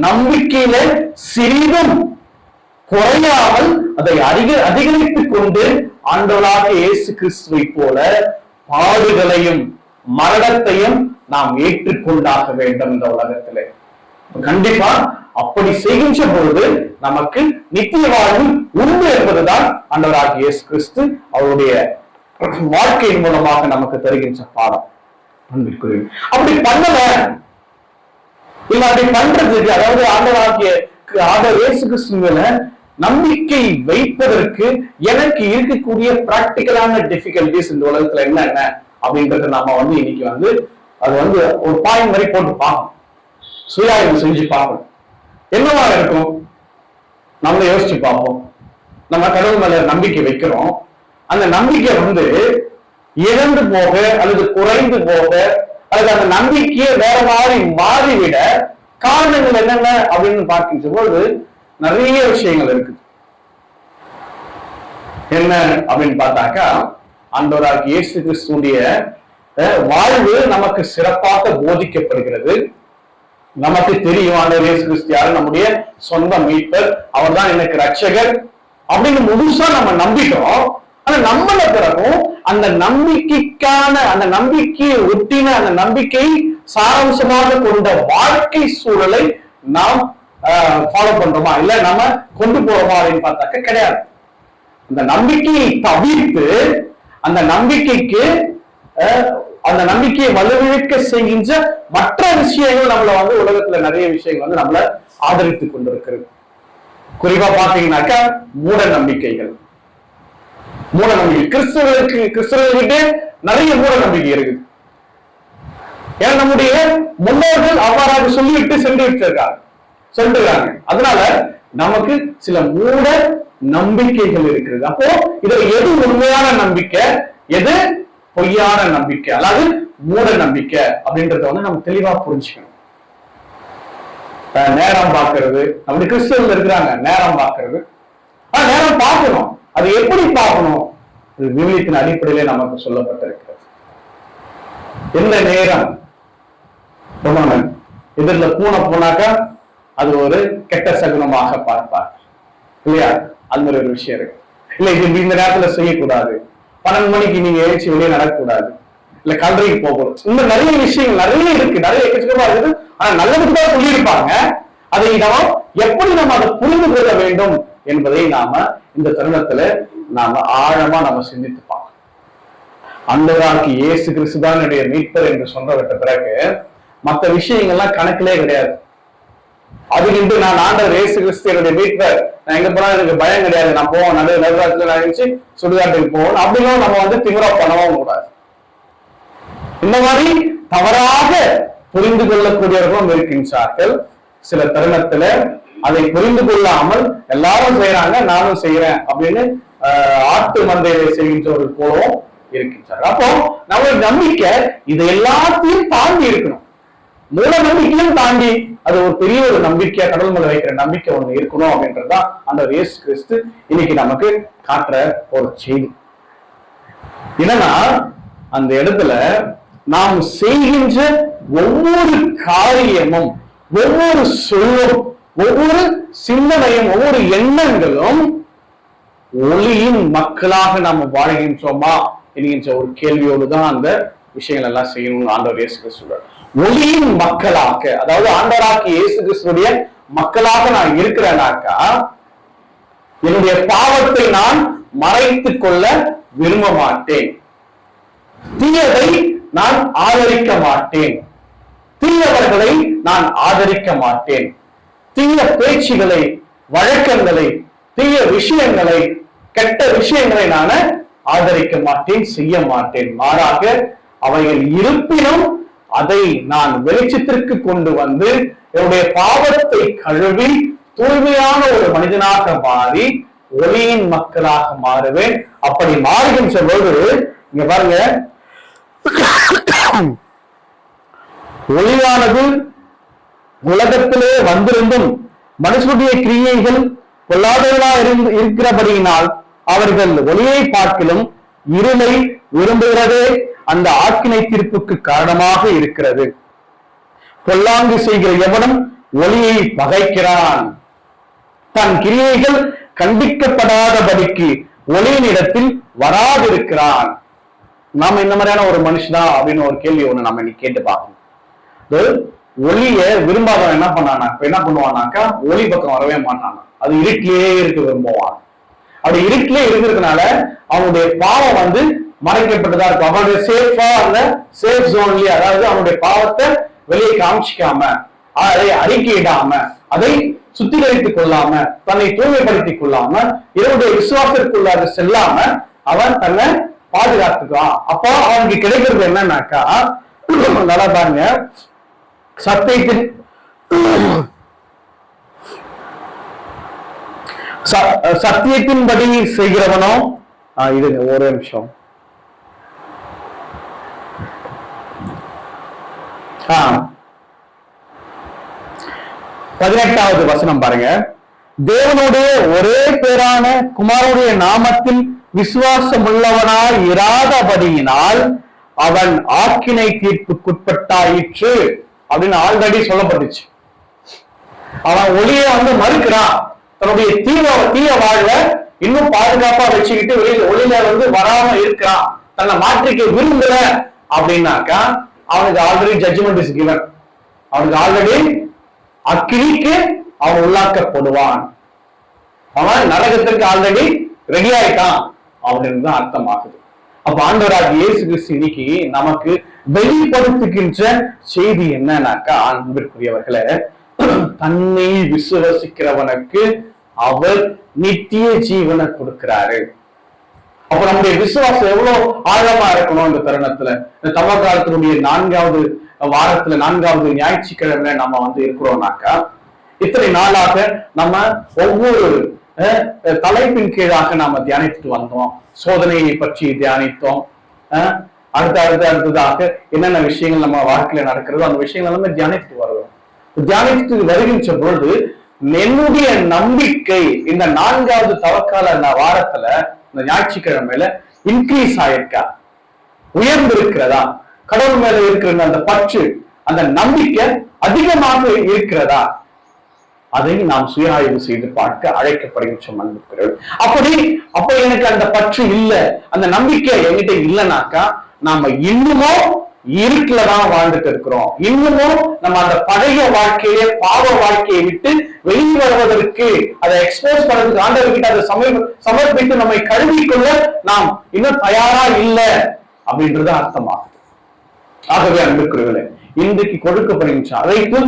நம்பிக்கையில சிறிதும் குறையாமல் அதை அதிகரித்துக் கொண்டு ஆண்டவராகிய இயேசு கிறிஸ்துவை போல பாடுகளையும் மரணத்தையும் நாம் ஏற்றுக்கொண்டாக வேண்டும் இந்த உலகத்திலே. கண்டிப்பா அப்படி செய்கின்ற பொழுது நமக்கு நித்திய வாழ்வு உண்டு என்பதுதான் ஆண்டவராகிய இயேசு கிறிஸ்து அவருடைய வாழ்க்கையின் மூலமாக நமக்கு தருகின்ற பாடம். அப்படி பண்ணல, இல்ல அப்படி பண்றதுக்கு, அதாவது ஆண்டவராகிய இயேசு கிறிஸ்து மேல நம்பிக்கை வைப்பதற்கு எனக்கு இருக்கக்கூடிய பிராக்டிக்கலான டிஃபிகல்டிஸ் இந்த உலகத்துல என்ன அப்படின்றத நாம இன்னைக்கு அது ஒரு பாயிண்ட் மாதிரி போட்டு பார்க்கணும், சுயாய்வு செஞ்சு பார்க்கணும். என்னவா இருக்கும் நம்ம யோசிச்சு பார்ப்போம். நம்ம கடவுள் மேல நம்பிக்கை வைக்கிறோம், அந்த நம்பிக்கை இழந்து போக அல்லது குறைந்து போக அல்லது அந்த நம்பிக்கையை வேற மாதிரி மாறிவிட காரணங்கள் என்னென்ன அப்படின்னு பார்க்கின்ற போது நிறைய விஷயங்கள் இருக்குது. என்ன அப்படின்னு பார்த்தாக்கா, ஆண்டவராகிய இயேசு கிறிஸ்துடைய வாழ்வு நமக்கு சிறப்பாக போதிக்கப்படுகிறது. நமக்கு தெரியும் ஆண்டவர் இயேசு கிறிஸ்து யாரு, நம்முடைய சொந்த மீட்பர், அவர் தான் எனக்கு ரட்சகர் அப்படின்னு முழுசா நம்ம நம்பிட்டோம். ஆனா நம்மள பிறகும் அந்த நம்பிக்கைக்கான, அந்த நம்பிக்கையை ஒட்டின, அந்த நம்பிக்கை சாராம்சமாக கொண்ட வாழ்க்கை சூழலை நாம் ஃபாலோ பண்றோமா, இல்ல நம்ம கொண்டு போறோமா அப்படின்னு பார்த்தாக்க கிடையாது. அந்த நம்பிக்கையை தவிர்த்து அந்த நம்பிக்கையை வலுவிழக்க செய்கின்ற மற்ற விஷயங்கள் நம்மள உலகத்துல நிறைய விஷயங்கள் நம்மள ஆதரித்துக் கொண்டிருக்கிறது. குறிப்பா பாத்தீங்கன்னாக்கா மூட நம்பிக்கைகள். கிறிஸ்தவர்கிட்ட நிறைய மூட நம்பிக்கை இருக்குது. ஏன்னா நம்முடைய முன்னோர்கள் அவ்வாறாக சொல்லிவிட்டு சென்றுறாங்க. அதனால நமக்கு சில மூட நம்பிக்கைகள் இருக்கிறது. அப்போ இதுல எது உண்மையான நம்பிக்கை, எது பொய்யான நம்பிக்கை, அதாவது மூட நம்பிக்கை அப்படின்றத வந்து நம்ம தெளிவா புரிஞ்சுக்கணும். நேரம் பார்க்கறது, அப்படி கிறிஸ்தவர்கள் இருக்கிறாங்க, நேரம் பார்க்கறது. நேரம் பார்க்கணும், அது எப்படி பார்க்கணும், விவிலியத்தின் அடிப்படையிலே நமக்கு சொல்லப்பட்டிருக்கிறது. எந்த நேரம் எதிரில பூனை போனாக்கா அது ஒரு கெட்ட சகுனமாக பார்ப்பார் இல்லையா? அது மாதிரி ஒரு விஷயம் இருக்கு. இல்ல இது இந்த நேரத்துல செய்யக்கூடாது, 12 மணிக்கு நீங்க எழுச்சி வெளியே நடக்கக்கூடாது, இல்ல கல்லறைக்கு போகணும். இந்த நிறைய விஷயங்கள் நிறைய இருக்கு, நிறைய எக்கச்சக்கமா இருக்குது. ஆனா நல்லதுக்கு தான் சொல்லியிருப்பாங்க. அதை நாம் எப்படி நம்ம அதை புரிந்து கொள்ள வேண்டும் என்பதை நாம இந்த தருணத்துல நாம ஆழமா நம்ம சிந்தித்து பார்க்கணும். ஆண்டவராகிய இயேசு கிறிஸ்துதான் என்னுடைய மீட்பர் என்று சொன்னவிட்ட பிறகு மற்ற விஷயங்கள்லாம் கணக்கிலே கிடையாது. அதுக்கு நான் ஆண்டவர் இயேசு கிறிஸ்து என்னுடைய மீட்பர், நான் எங்க போனா எனக்கு பயம் கிடையாது, நான் போவோம் நடுராத்திரில நான் நினைச்சு சுடுகாட்டுக்கு போவோம் அப்படின்னும் நம்ம வந்து திமிரா பண்ணவும் கூடாது. இந்த மாதிரி தவறாக புரிந்து கொள்ளக்கூடியவர்களும் இருக்கின்றார்கள். சில தருணத்துல அதை புரிந்து கொள்ளாமல் எல்லாரும் செய்யறாங்க நானும் செய்யறேன் அப்படின்னு ஆட்டு மந்தையை செய்கின்றவர்கள் போலவும் இருக்கின்றார்கள். அப்போ நம்மளுடைய நம்பிக்கை இது எல்லாத்தையும் தாண்டி இருக்கணும். மூல நம்பிக்கையும் தாண்டி அது ஒரு பெரிய ஒரு நம்பிக்கையா கடவுள் மேல வைக்கிற நம்பிக்கை ஒண்ணு இருக்கணும் அப்படின்றதுதான் ஆண்டவர் இயேசு கிறிஸ்து இன்னைக்கு நமக்கு காட்டுற ஒரு செய்தி. என்னன்னா அந்த இடத்துல நாம் செய்கின்ற ஒவ்வொரு காரியமும், ஒவ்வொரு சொல்லும், ஒவ்வொரு சிந்தனையும், ஒவ்வொரு எண்ணங்களும் ஒளியின் மக்களாக நாம் வாழ்கின்றோமா என்கின்ற ஒரு கேள்வியோடு தான் அந்த விஷயங்கள் எல்லாம் செய்யணும்னு ஆண்டவர் இயேசு கிறிஸ்து சொல்றார். ஒளியின் மக்களாக, அதாவது ஆண்டவராகிய இயேசு கிறிஸ்துடைய மக்களாக நான் இருக்கிறேனாக்கா என்னுடைய பாவத்தை நான் மறைத்துக் கொள்ள விரும்ப மாட்டேன், தீயதை நான் ஆதரிக்க மாட்டேன், தீயவர்களை நான் ஆதரிக்க மாட்டேன், தீய பேச்சுகளை, வழக்கங்களை, தீய விஷயங்களை, கெட்ட விஷயங்களை நான் ஆதரிக்க மாட்டேன், செய்ய மாட்டேன். மாறாக அவைகள் இருப்பினும் அதை நான் வெளிச்சத்திற்கு கொண்டு வந்து என்னுடைய பாவத்தை கழுவி தூய்மையான ஒரு மனிதனாக மாறி ஒளியின் மக்களாக மாறுவேன். அப்படி மாறுகின்ற போது இங்க பாருங்க, ஒளியானது உலகத்திலே வந்திருந்தும் மனுஷனுடைய கிரியைகள் பொல்லாதவர்களா இருக்கிறபடியினால் அவர்கள் ஒளியை பார்க்கிலும் இருளை விரும்புகிறதே அந்த ஆக்கினை தீர்ப்புக்கு காரணமாக இருக்கிறது. பொல்லாங்கு செய்கிற எவனும் ஒளியை பகைக்கிறான், தன் கிரியைகள் கண்டிக்கப்படாதபடிக்கு ஒளியின் இடத்தில் வராதிருக்கிறான். நாம இந்த மாதிரியான ஒரு மனுஷனா அப்படின்னு ஒரு கேள்வி ஒண்ணு நம்ம இன்னைக்கு கேட்டு பார்க்கணும். ஒளிய விரும்பாதவன் என்ன பண்ணுவானாக்கா ஒளி பக்கம் வரவே மாட்டான், அது இருட்டிலேயே இருக்க விரும்புவான். அப்படி இருட்டிலே இருக்கிறதுனால அவனுடைய பாவம் வந்து மறைக்கப்பட்டதா இருக்கும். அவனுடைய சேஃபா அந்த சேஃப் ஜோன்லயே, அதாவது அவனுடைய பாவத்தை வெளியே காமிச்சிக்காம, அதை அறிக்கையிடாம, அதை சுத்திகரித்துக் கொள்ளாம, தன்னை தூய்மைப்படுத்திக் கொள்ளாம, இவருடைய விசுவாசத்திற்குள்ளாக செல்லாம அவன் தன்னை பாதுகாத்துக்குவான். அப்போ அவனுக்கு கிடைக்கிறது என்னன்னாக்கா, நல்லா பாருங்க, சத்தியத்தின்படி செய்கிறவனோ, இது ஒரு நிமிஷம், 18வது வசனம் பாருங்க. தேவனுடைய ஒரே பேரான குமாரனுடைய நாமத்தில் விசுவாசம் உள்ளவனாய் இராதபடியினால் அவன் ஆக்கினை தீர்ப்புக்குட்பட்டாயிற்று அப்படின்னு ஆல்ரெடி சொல்லப்பட்டுச்சு. அவன் ஒளியை வந்து மறுக்கிறான், தன்னுடைய தீய வாழ்வை இன்னும் பாதுகாப்பா வச்சுக்கிட்டு வெளியில ஒளியில வந்து வராம இருக்கிறான், தன்னை மாற்றிக்க விரும்புற அப்படின்னாக்கா அவனுக்கு ஆல்ரெடி ஜட்ஜ்மெண்ட் இஸ் கிவன், அவனுக்கு ஆல்ரெடி அக்கினிக்கு அவன் உள்ளாக்கப்படுவான், அவன் நரகத்திற்கு ஆல்ரெடி ரெடி ஆயிட்டான் அப்படின்னு தான் அர்த்தமாகுது. அப்ப ஆண்டவராகிய இயேசு கிறிஸ்து இன்னைக்கு நமக்கு வெளிப்படுத்துகின்ற செய்தி என்னன்னாக்கா, அன்பிற்குரியவர்களே, தன்னை விசுவசிக்கிறவனுக்கு அவர் நித்திய ஜீவனை கொடுக்கிறாரு. அப்ப நம்முடைய விசுவாசம் எவ்வளவு ஆழமா இருக்கணும் இந்த தருணத்துல. இந்த தவ காலத்தினுடைய 4வது வாரத்துல 4வது ஞாயிற்றுக்கிழமை நம்ம இருக்கிறோம்னாக்கா, இத்தனை நாளாக நம்ம ஒவ்வொரு தலைப்பின் கீழாக நாம தியானித்துட்டு வந்தோம். சோதனையை பற்றி தியானித்தோம். அடுத்ததாக என்னென்ன விஷயங்கள் நம்ம வாழ்க்கையில நடக்கிறதோ அந்த விஷயங்கள் எல்லாமே தியானித்துட்டு வருவோம். தியானித்துட்டு வருகின்ற பொழுது என்னுடைய நம்பிக்கை இந்த 4வது தவக்கால வாரத்துல இந்த ஞாயிற்றுக்கிழமையில இன்க்ரீஸ் ஆயிருக்கா, உயர்ந்திருக்கிறதா, கடவுள் மேல இருக்கிற அந்த பற்று, அந்த நம்பிக்கை அதிகமாக இருக்கிறதா, அதை நாம் சுய ஆய்வு செய்து பார்க்க அழைக்கப்படுகின்ற அன்புக்குரியவர்களே. அப்ப எனக்கு அந்த பற்று இல்லை, அந்த நம்பிக்கை என்கிட்ட இல்லைனாக்கா நாம இன்னமும் இருட்டுலதான் வாழ்ந்துட்டு இருக்கிறோம். இன்னமும் நம்ம அந்த பழைய வாழ்க்கையிலே பாவ வாழ்க்கையை விட்டு வெளியே வருவதற்கு, அதை எக்ஸ்போஸ் பண்றதுக்கு, ஆண்டவர்கிட்ட அதை சமர்ப்பித்து நம்மை கழுவிக்கொள்ள நாம் இன்னும் தயாரா இல்லை அப்படின்றது அர்த்தமாகுது. ஆகவே அன்புக்குரியவர்களே, இன்றைக்கு கொடுக்கப்படுகின்ற அழைப்பு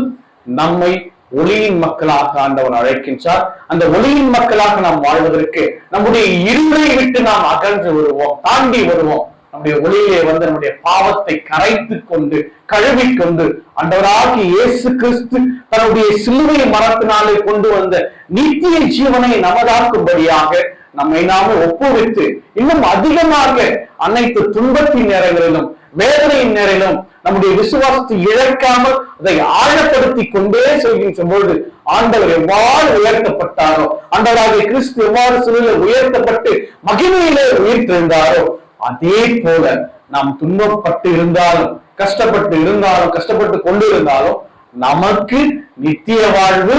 நம்மை ஒளியின் மக்களாக ஆண்டவன் அழைக்கின்றார். அந்த ஒளியின் மக்களாக நாம் வாழ்வதற்கு நம்முடைய இருளை விட்டு நாம் அகன்று வருவோம், தாண்டி வருவோம். நம்முடைய ஒளியிலே நம்முடைய பாவத்தை கரைத்து கொண்டு கழுவிக்கொண்டு ஆண்டவராகிய இயேசு கிறிஸ்து தன்னுடைய சிலுவை மரத்தினாலே கொண்டு வந்த நித்திய ஜீவனை நமதாக்கும்படியாக நம்மை நாம ஒப்புவித்து இன்னும் அதிகமாக அனைத்து துன்பத்தின் நேரங்களிலும் வேதனையின் நேரிலும் நம்முடைய விசுவாசத்தை இழக்காமல் அதை ஆழப்படுத்தி கொண்டே செல்கின்ற பொழுது ஆண்டவர் எவ்வாறு உயர்த்தப்பட்டாரோ, ஆண்டவராகிய கிறிஸ்து எவ்வாறு சிலுவையில் உயர்த்தப்பட்டு மகிமையிலே உயிர்த்தெழுந்தாரோ, அதே போல நாம் துன்பப்பட்டு இருந்தாலும், கஷ்டப்பட்டு கொண்டு இருந்தாலும் நமக்கு நித்திய வாழ்வு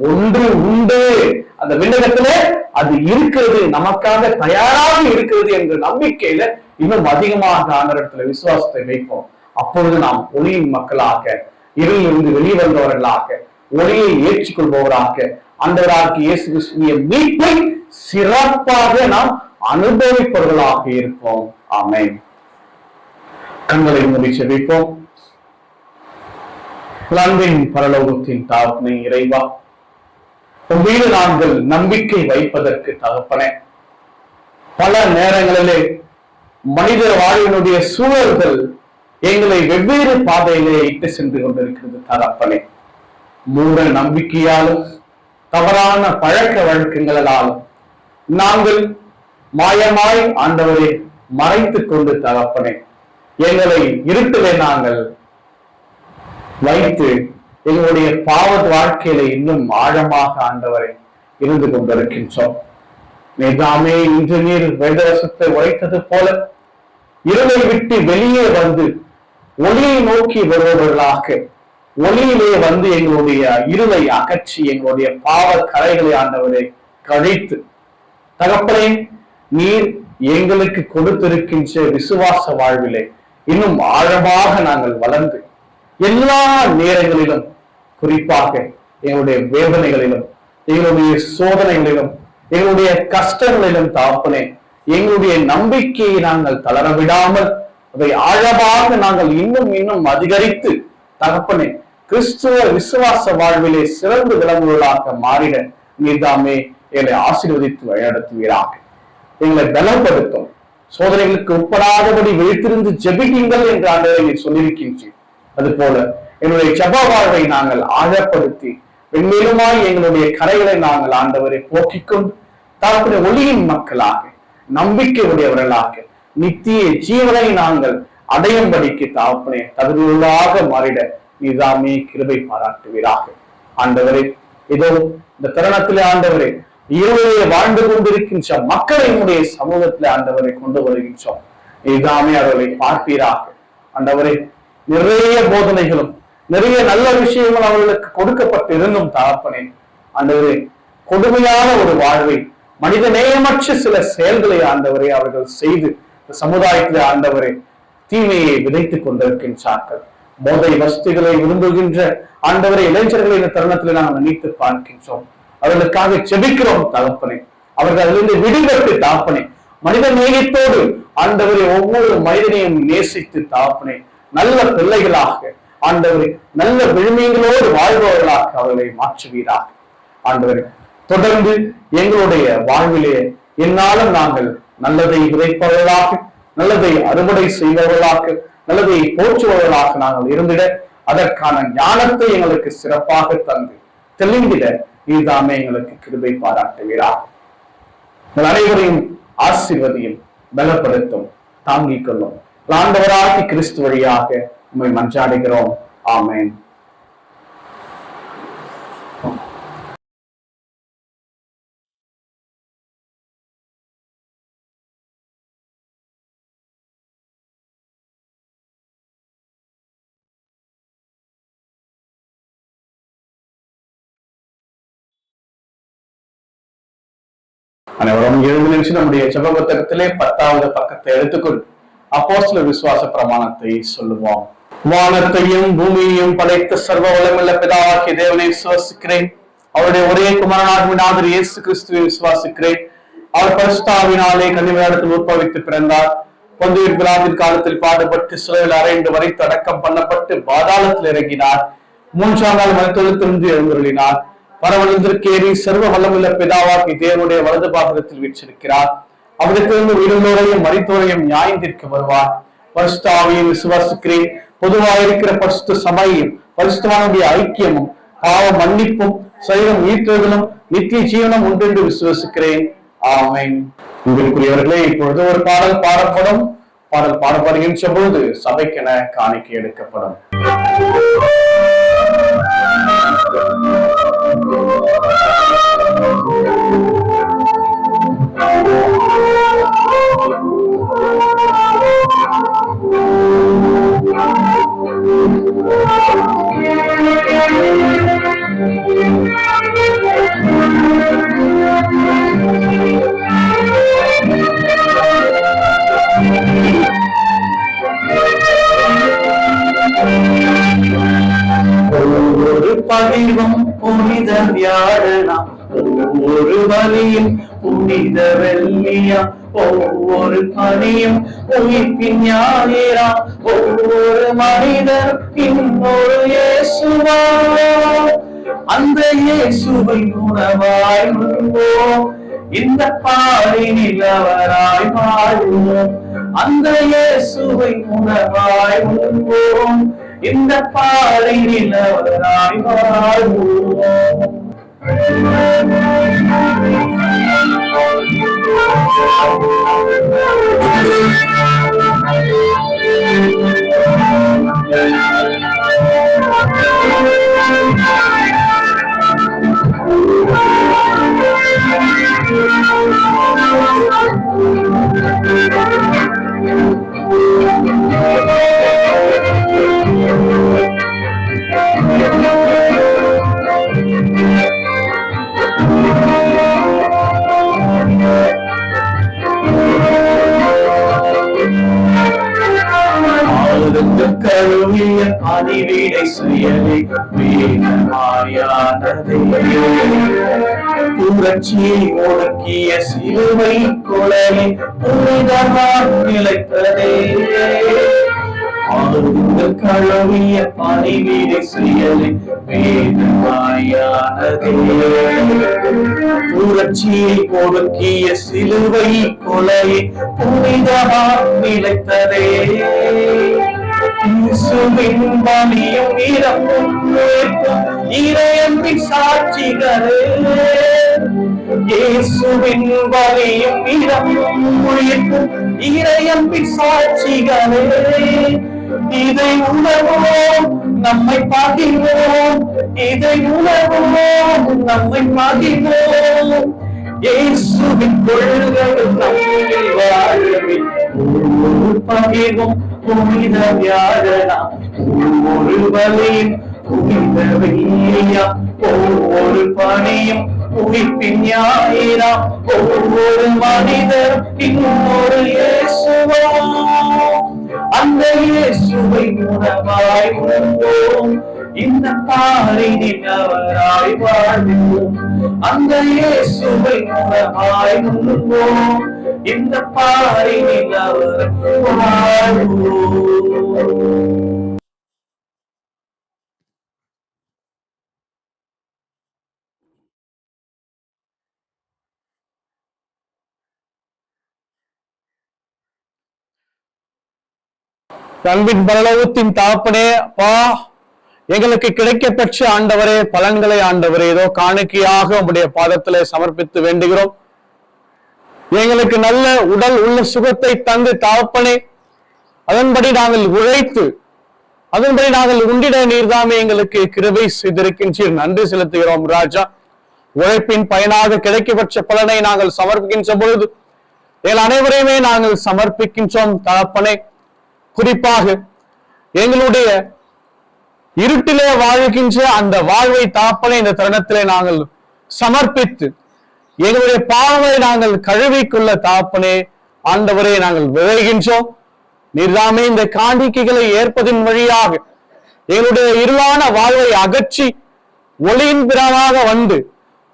ஒன்று உண்டு. அந்த விண்ணகத்திலே அது இருக்கிறது, நமக்காக தயாராக இருக்கிறது என்ற நம்பிக்கையில இன்னும் அதிகமாக ஆண்டவரிடத்துல விசுவாசத்தை வைப்போம். அப்பொழுது நாம் ஒளியின் மக்களாக, இருளிலிருந்து வெளிவந்தவர்களாக, ஒளியை ஏற்றுக்கொள்பவராக, ஆண்டவராகிய இயேசு கிறிஸ்துவின் மீட்பை சிறப்பாக நாம் அனுபவிப்பவர்களாக இருப்போம். ஆமென். கண்களை மூடி ஜெபிப்போம். அன்பின் பரலோகத்தின் தகப்பனே இறைவா, உன் மீது நாங்கள் நம்பிக்கை வைப்பதற்கு தகப்பனே, பல நேரங்களிலே மனித வாழ்வினுடைய சூழல்கள் எங்களை வெவ்வேறு பாதையிலே இட்டு சென்று கொண்டிருக்கிறது தகப்பனே. மூட நம்பிக்கையாலும் தவறான பழக்க வழக்கங்களாலும் நாங்கள் மாயமாய் ஆண்டவரை மறைத்துக் கொண்டு தகப்பனே எங்களை இருட்டிலே நாங்கள் வைத்து எங்களுடைய பாவ வாழ்க்கையில இன்னும் ஆழமாக ஆண்டவரை இருந்து கொண்டிருக்கின்றோம். நீதாமே இன்று நீர் வேதவசத்தை உரைத்தது போல இருளை விட்டு வெளியே வந்து ஒளியை நோக்கி வருபவர்களாக, ஒளியிலே எங்களுடைய இருளை அகற்றி எங்களுடைய பாவ கரைகளை ஆண்டவரை கழித்து தகப்பனே நீர் எங்களுக்கு கொடுத்திருக்கின்ற விசுவாச வாழ்விலே இன்னும் ஆழமாக நாங்கள் வளர்ந்து எல்லா நேரங்களிலும், குறிப்பாக எங்களுடைய வேதனைகளிலும், எங்களுடைய சோதனைகளிலும், எங்களுடைய கஷ்டங்களிலும் தகப்பனே எங்களுடைய நம்பிக்கையை நாங்கள் தளர விடாமல் அதை ஆழமாக நாங்கள் இன்னும் அதிகரித்து தகப்பனே கிறிஸ்துவ விசுவாச வாழ்விலே சிறந்து விளங்குவதாக மாறிட நீதாமே எங்களை ஆசீர்வதித்து வழிநடத்துவீராக. எங்களை பலப்படுத்தும். சோதனைகளுக்கு உட்படாதபடி விழித்திருந்து ஜெபிக்குங்கள் என்று ஆண்டவரை நீர் சொல்லியிருக்கின்றீர். அது போல என்னுடைய ஜெப வாழ்வை நாங்கள் ஆழப்படுத்தி வெண்மேலுமாய் எங்களுடைய கரைகளை நாங்கள் ஆண்டவரை போக்கிக்கொண்டு தகப்பனே ஒளியின் மக்களாக, நம்பிக்கை உடையவர்களாக, நித்திய ஜீவனை நாங்கள் அடையும்படிக்கு தகப்பனே தகுதியுள்ளாக மாறிட நீதாமே கிருபை பாராட்டுவீராக. ஆண்டவரே, இதோ இந்த தருணத்திலே ஆண்டவரே இருவரையே வாழ்ந்து கொண்டிருக்கின்ற மக்களை என்னுடைய சமூகத்திலே ஆண்டவரை கொண்டு வருகின்றோம். நீதாமே அவர்களை பார்ப்பீராக. ஆண்டவரே, நிறைய போதனைகளும் நிறைய நல்ல விஷயங்கள் அவர்களுக்கு கொடுக்கப்பட்டு இருந்தும் தகப்பனே ஆண்டவரே கொடுமையான ஒரு வாழ்வை, மனித நேயமற்ற சில செயல்களை ஆண்டவரை அவர்கள் செய்து சமுதாயத்திலே ஆண்டவரை தீமையை விதைத்துக் கொண்டிருக்கின்றார்கள். போதை வஸ்துகளை விரும்புகின்ற ஆண்டவரை இளைஞர்களை இந்த தருணத்தில் நாம் நினைத்து பார்க்கின்றோம். அவர்களுக்காக செபிக்கிறோம் தகப்பனே. அவர்கள் அதிலிருந்து விடுபட்டு தகப்பனே மனித நேயத்தோடு ஆண்டவரை ஒவ்வொரு மனிதனையும் நேசித்து தகப்பனே நல்ல பிள்ளைகளாக, ஆண்டவரை நல்ல விழுமியங்களோடு வாழ்பவர்களாக அவர்களை மாற்றுவீராக. ஆண்டவரை தொடர்ந்து எங்களுடைய வாழ்விலே என்னாலும் நாங்கள் நல்லதை விதைப்பவர்களாக, நல்லதை அறுவடை செய்பவர்களாக, நல்லதை போற்றுவர்களாக நாங்கள் இருந்திட அதற்கான ஞானத்தை எங்களுக்கு சிறப்பாக தந்து தெளிந்திட இதுதாமே எங்களுக்கு கிருபை பாராட்டுகிறார். உங்கள் அனைவரையும் ஆசீர்வதியும் பலப்படுத்தும் தாங்கிக் கொள்ளும் ஆண்டவராகி கிறிஸ்து வழியாக உண்மை மன்றாடுகிறோம். ஆமென். அனைவரும் எழுந்து நிமிஷம் நம்முடைய ஜெப புத்தகத்திலே 10வது பக்கத்தை எடுத்துக்கொண்டு அப்போஸ்தலர் விசுவாச பிரமாணத்தை சொல்லுவோம். வானத்தையும் பூமியையும் படைத்த சர்வ வல்லமையுள்ள பிதாவாகிய தேவனை விசுவாசிக்கிறேன். அவருடைய ஒரே குமாரனாகிய இயேசு கிறிஸ்துவை விசுவாசிக்கிறேன். அவர் பரிசுத்த ஆவியினாலே கன்னிமரியாளிடத்தில் உற்பவித்து பிறந்தார். பொந்திய பிலாத்தின் காலத்தில் பாடுபட்டு சிலுவையில் அறைந்து வரைத்து அடக்கம் பண்ணப்பட்டு பாதாளத்தில் இறங்கினார். 3ஆம் நாள் மருத்துவத்திலிருந்து எழுந்தருளினார். பரவலத்திற்கேறி சர்வ வல்லமுள்ள பிதாவாகி தேவனுடைய வலது பாகத்தில் வீற்றிருக்கிறார். அவருக்கு உயிரோரையும் மரித்தோரையும் நியாயந்திருக்க வருவார். பரிசுத்த ஆவியை விசுவாசிக்கிறேன். பொதுவாக இருக்கிற பரிசுத்த சபையும் பரிசுத்தவானுடைய ஐக்கியமும் பாவ மன்னிப்பும் சரீரம் ஈட்டுதலும் நித்திய ஜீவனம் உண்டு என்று விசுவாசிக்கிறேன். ஆமென். உங்களுக்குரியவர்களே, இப்பொழுது ஒரு பாடல் பாடப்படும். பாடல் பாடப்படுகின்ற பொழுது சபைக்கென காணிக்கை எடுக்கப்படும். ஒவ்வொரு பகிர்வும் புனித வியாழனாம், ஒவ்வொரு வலியும் புனித வெள்ளியா, ஒவ்வொரு பணியும் உயிர்ப்பின் ஞாயிறாம், ஒவ்வொரு மனிதர் இன்னொரு இயேசுவா. அந்த இயேசுவை உணவாய் உண்போம், இந்த பாரினில் அவராய் வாழ்வோம். அந்த இயேசுவை உணவாய் உண்போம், இந்த பாரினில் அவராய் வாழ்வோம். கருவிய பதிவீடை செயலை வேதமாயானதே, புரட்சியை ஒடுக்கிய சிலுவை கொலையை புனிதமாக நிலைத்ததே. கழுவிய பணிவீடை செயலை வேதமாயானதே, புரட்சியை ஒடுக்கிய சிலுவை கொலையை புனிதமாக நிலைத்ததே. இயேசுவின் பலியும் இரப்பும் இறையன்பின் சாட்சிகளே, இயேசுவின் பலியும் இரப்பும் இறையன்பின் சாட்சிகளே. இதை உணர்வோம், நம்மை பகிர்வோம், இதை உணர்வோம், நம்மை பகிர்வோம். இயேசுவின் கொள்கைகள் நம்மில் வாழவே பகிர்வோம். புனித வியாழனாம், ஒவ்வொரு பலியும் புனித வெள்ளியா, ஒவ்வொரு பணியும் உயிர்ப்பின் ஞாயிறாம், ஒவ்வொரு மனிதர் இன்னொரு இயேசுவா. அந்த இயேசுவை உணவாய் உண்போம், இந்த பாரினில் அவராய் வாழ்வோம். அந்த இயேசுவை உணவாய் உண்போம், இந்த பாரினில் அவராய் வாழ்வோம். அன்பின் பரலோகத்தின் தாப்பனே அப்பா, எங்களுக்கு கிடைக்கப்பெற்ற ஆண்டவரே பலன்களை ஆண்டவரே ஏதோ காணிக்கையாக உங்களுடைய பாதத்திலே சமர்ப்பித்து வேண்டுகிறோம். எங்களுக்கு நல்ல உடல் உள்ள சுகத்தை தந்து தாப்பனே, அதன்படி நாங்கள் உழைத்து அதன்படி நாங்கள் உண்டிட நீர்தாமே எங்களுக்கு கிருபை செய்திருக்கின்றீர். நன்றி செலுத்துகிறோம் ராஜா. உழைப்பின் பயனாக கிடைக்கப்பெற்ற பலனை நாங்கள் சமர்ப்பிக்கின்ற பொழுது எங்கள் அனைவரையுமே நாங்கள் சமர்ப்பிக்கின்றோம் தகப்பனே. குறிப்பாக எங்களுடைய இருட்டிலே வாழ்கின்ற அந்த வாழ்வை தாப்பனை இந்த தருணத்திலே நாங்கள் சமர்ப்பித்து எங்களுடைய பாவங்களை நாங்கள் கழுவிக்கொள்ள தாப்பனே ஆண்டவரே நாங்கள் விளைகின்றோம். நீர்தாமே இந்த காணிக்கைகளை ஏற்பதின் வழியாக எங்களுடைய இருளான வாழ்வை அகற்றி ஒளியின் பிறமாக வந்து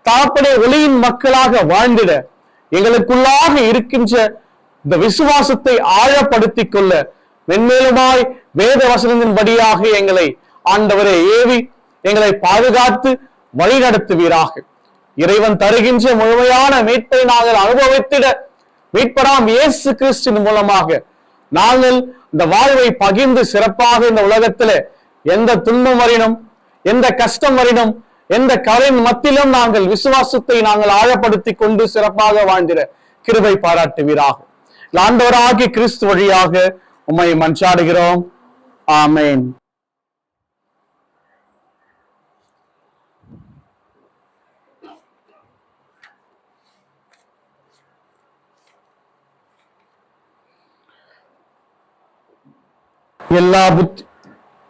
தாப்பனே ஒளியின் மக்களாக வாழ்ந்திட எங்களுக்குள்ளாக இருக்கின்ற இந்த விசுவாசத்தை ஆழப்படுத்திக் கொள்ள மென்மேலுமாய் வேத வசனத்தின்படியாக எங்களை ஆண்டவரை ஏவி எங்களை பாதுகாத்து வழி நடத்துவீராக. இறைவன் தருகின்ற முழுமையான மீட்பை நாங்கள் அனுபவித்திட மீட்பராம் இயேசு கிறிஸ்துவின் மூலமாக நாங்கள் இந்த வாழ்வை பகிர்ந்து சிறப்பாக இந்த உலகத்துல எந்த துன்பம் வரினும் எந்த கஷ்டம் வரினும் எந்த கரையின் மத்தியிலும் நாங்கள் விசுவாசத்தை நாங்கள் ஆழப்படுத்தி கொண்டு சிறப்பாக வாழ்ந்திட கிருபை பாராட்டுவீராக. ஆண்டவராகிய கிறிஸ்து வழியாக உம்மை மன்றாடுகிறோம். ஆமென்.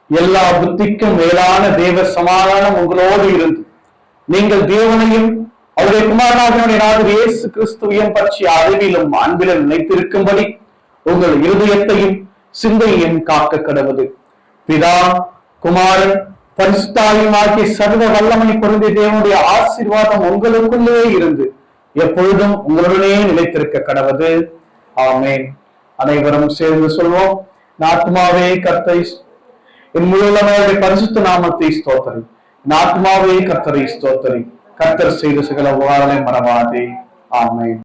எல்லா புத்திக்கும் மேலான தேவ சமாதானம் உங்களோடு இருந்து நீங்கள் தேவனையும் அவருடைய குமாரனாகிய இயேசு கிறிஸ்துவையும் பற்றி அறிவிலும் அன்பிலும் நினைத்திருக்கும்படி உங்கள் இருதயத்தையும் சிந்தையும் காக்க கடவுது. பிதா குமாரன் பரிசுத்தாவியும் ஆகிய சர்வ வல்லமை பொருந்திய தேவனுடைய ஆசீர்வாதம் உங்களுக்குள்ளே இருந்து எப்பொழுதும் உங்களுடனே நிலைத்திருக்க கடவுது. ஆமென். அனைவரும் சேர்ந்து சொல்வோம். ஆத்மாவே கர்த்தரை என் முழுவதும் பரிசுத்த நாமத்தை ஸ்தோத்திரி. ஆத்மாவே கர்த்தரை ஸ்தோத்திரி. கர்த்தர் செய்த சகல உபகாரங்களை மறவாதே. ஆமென்.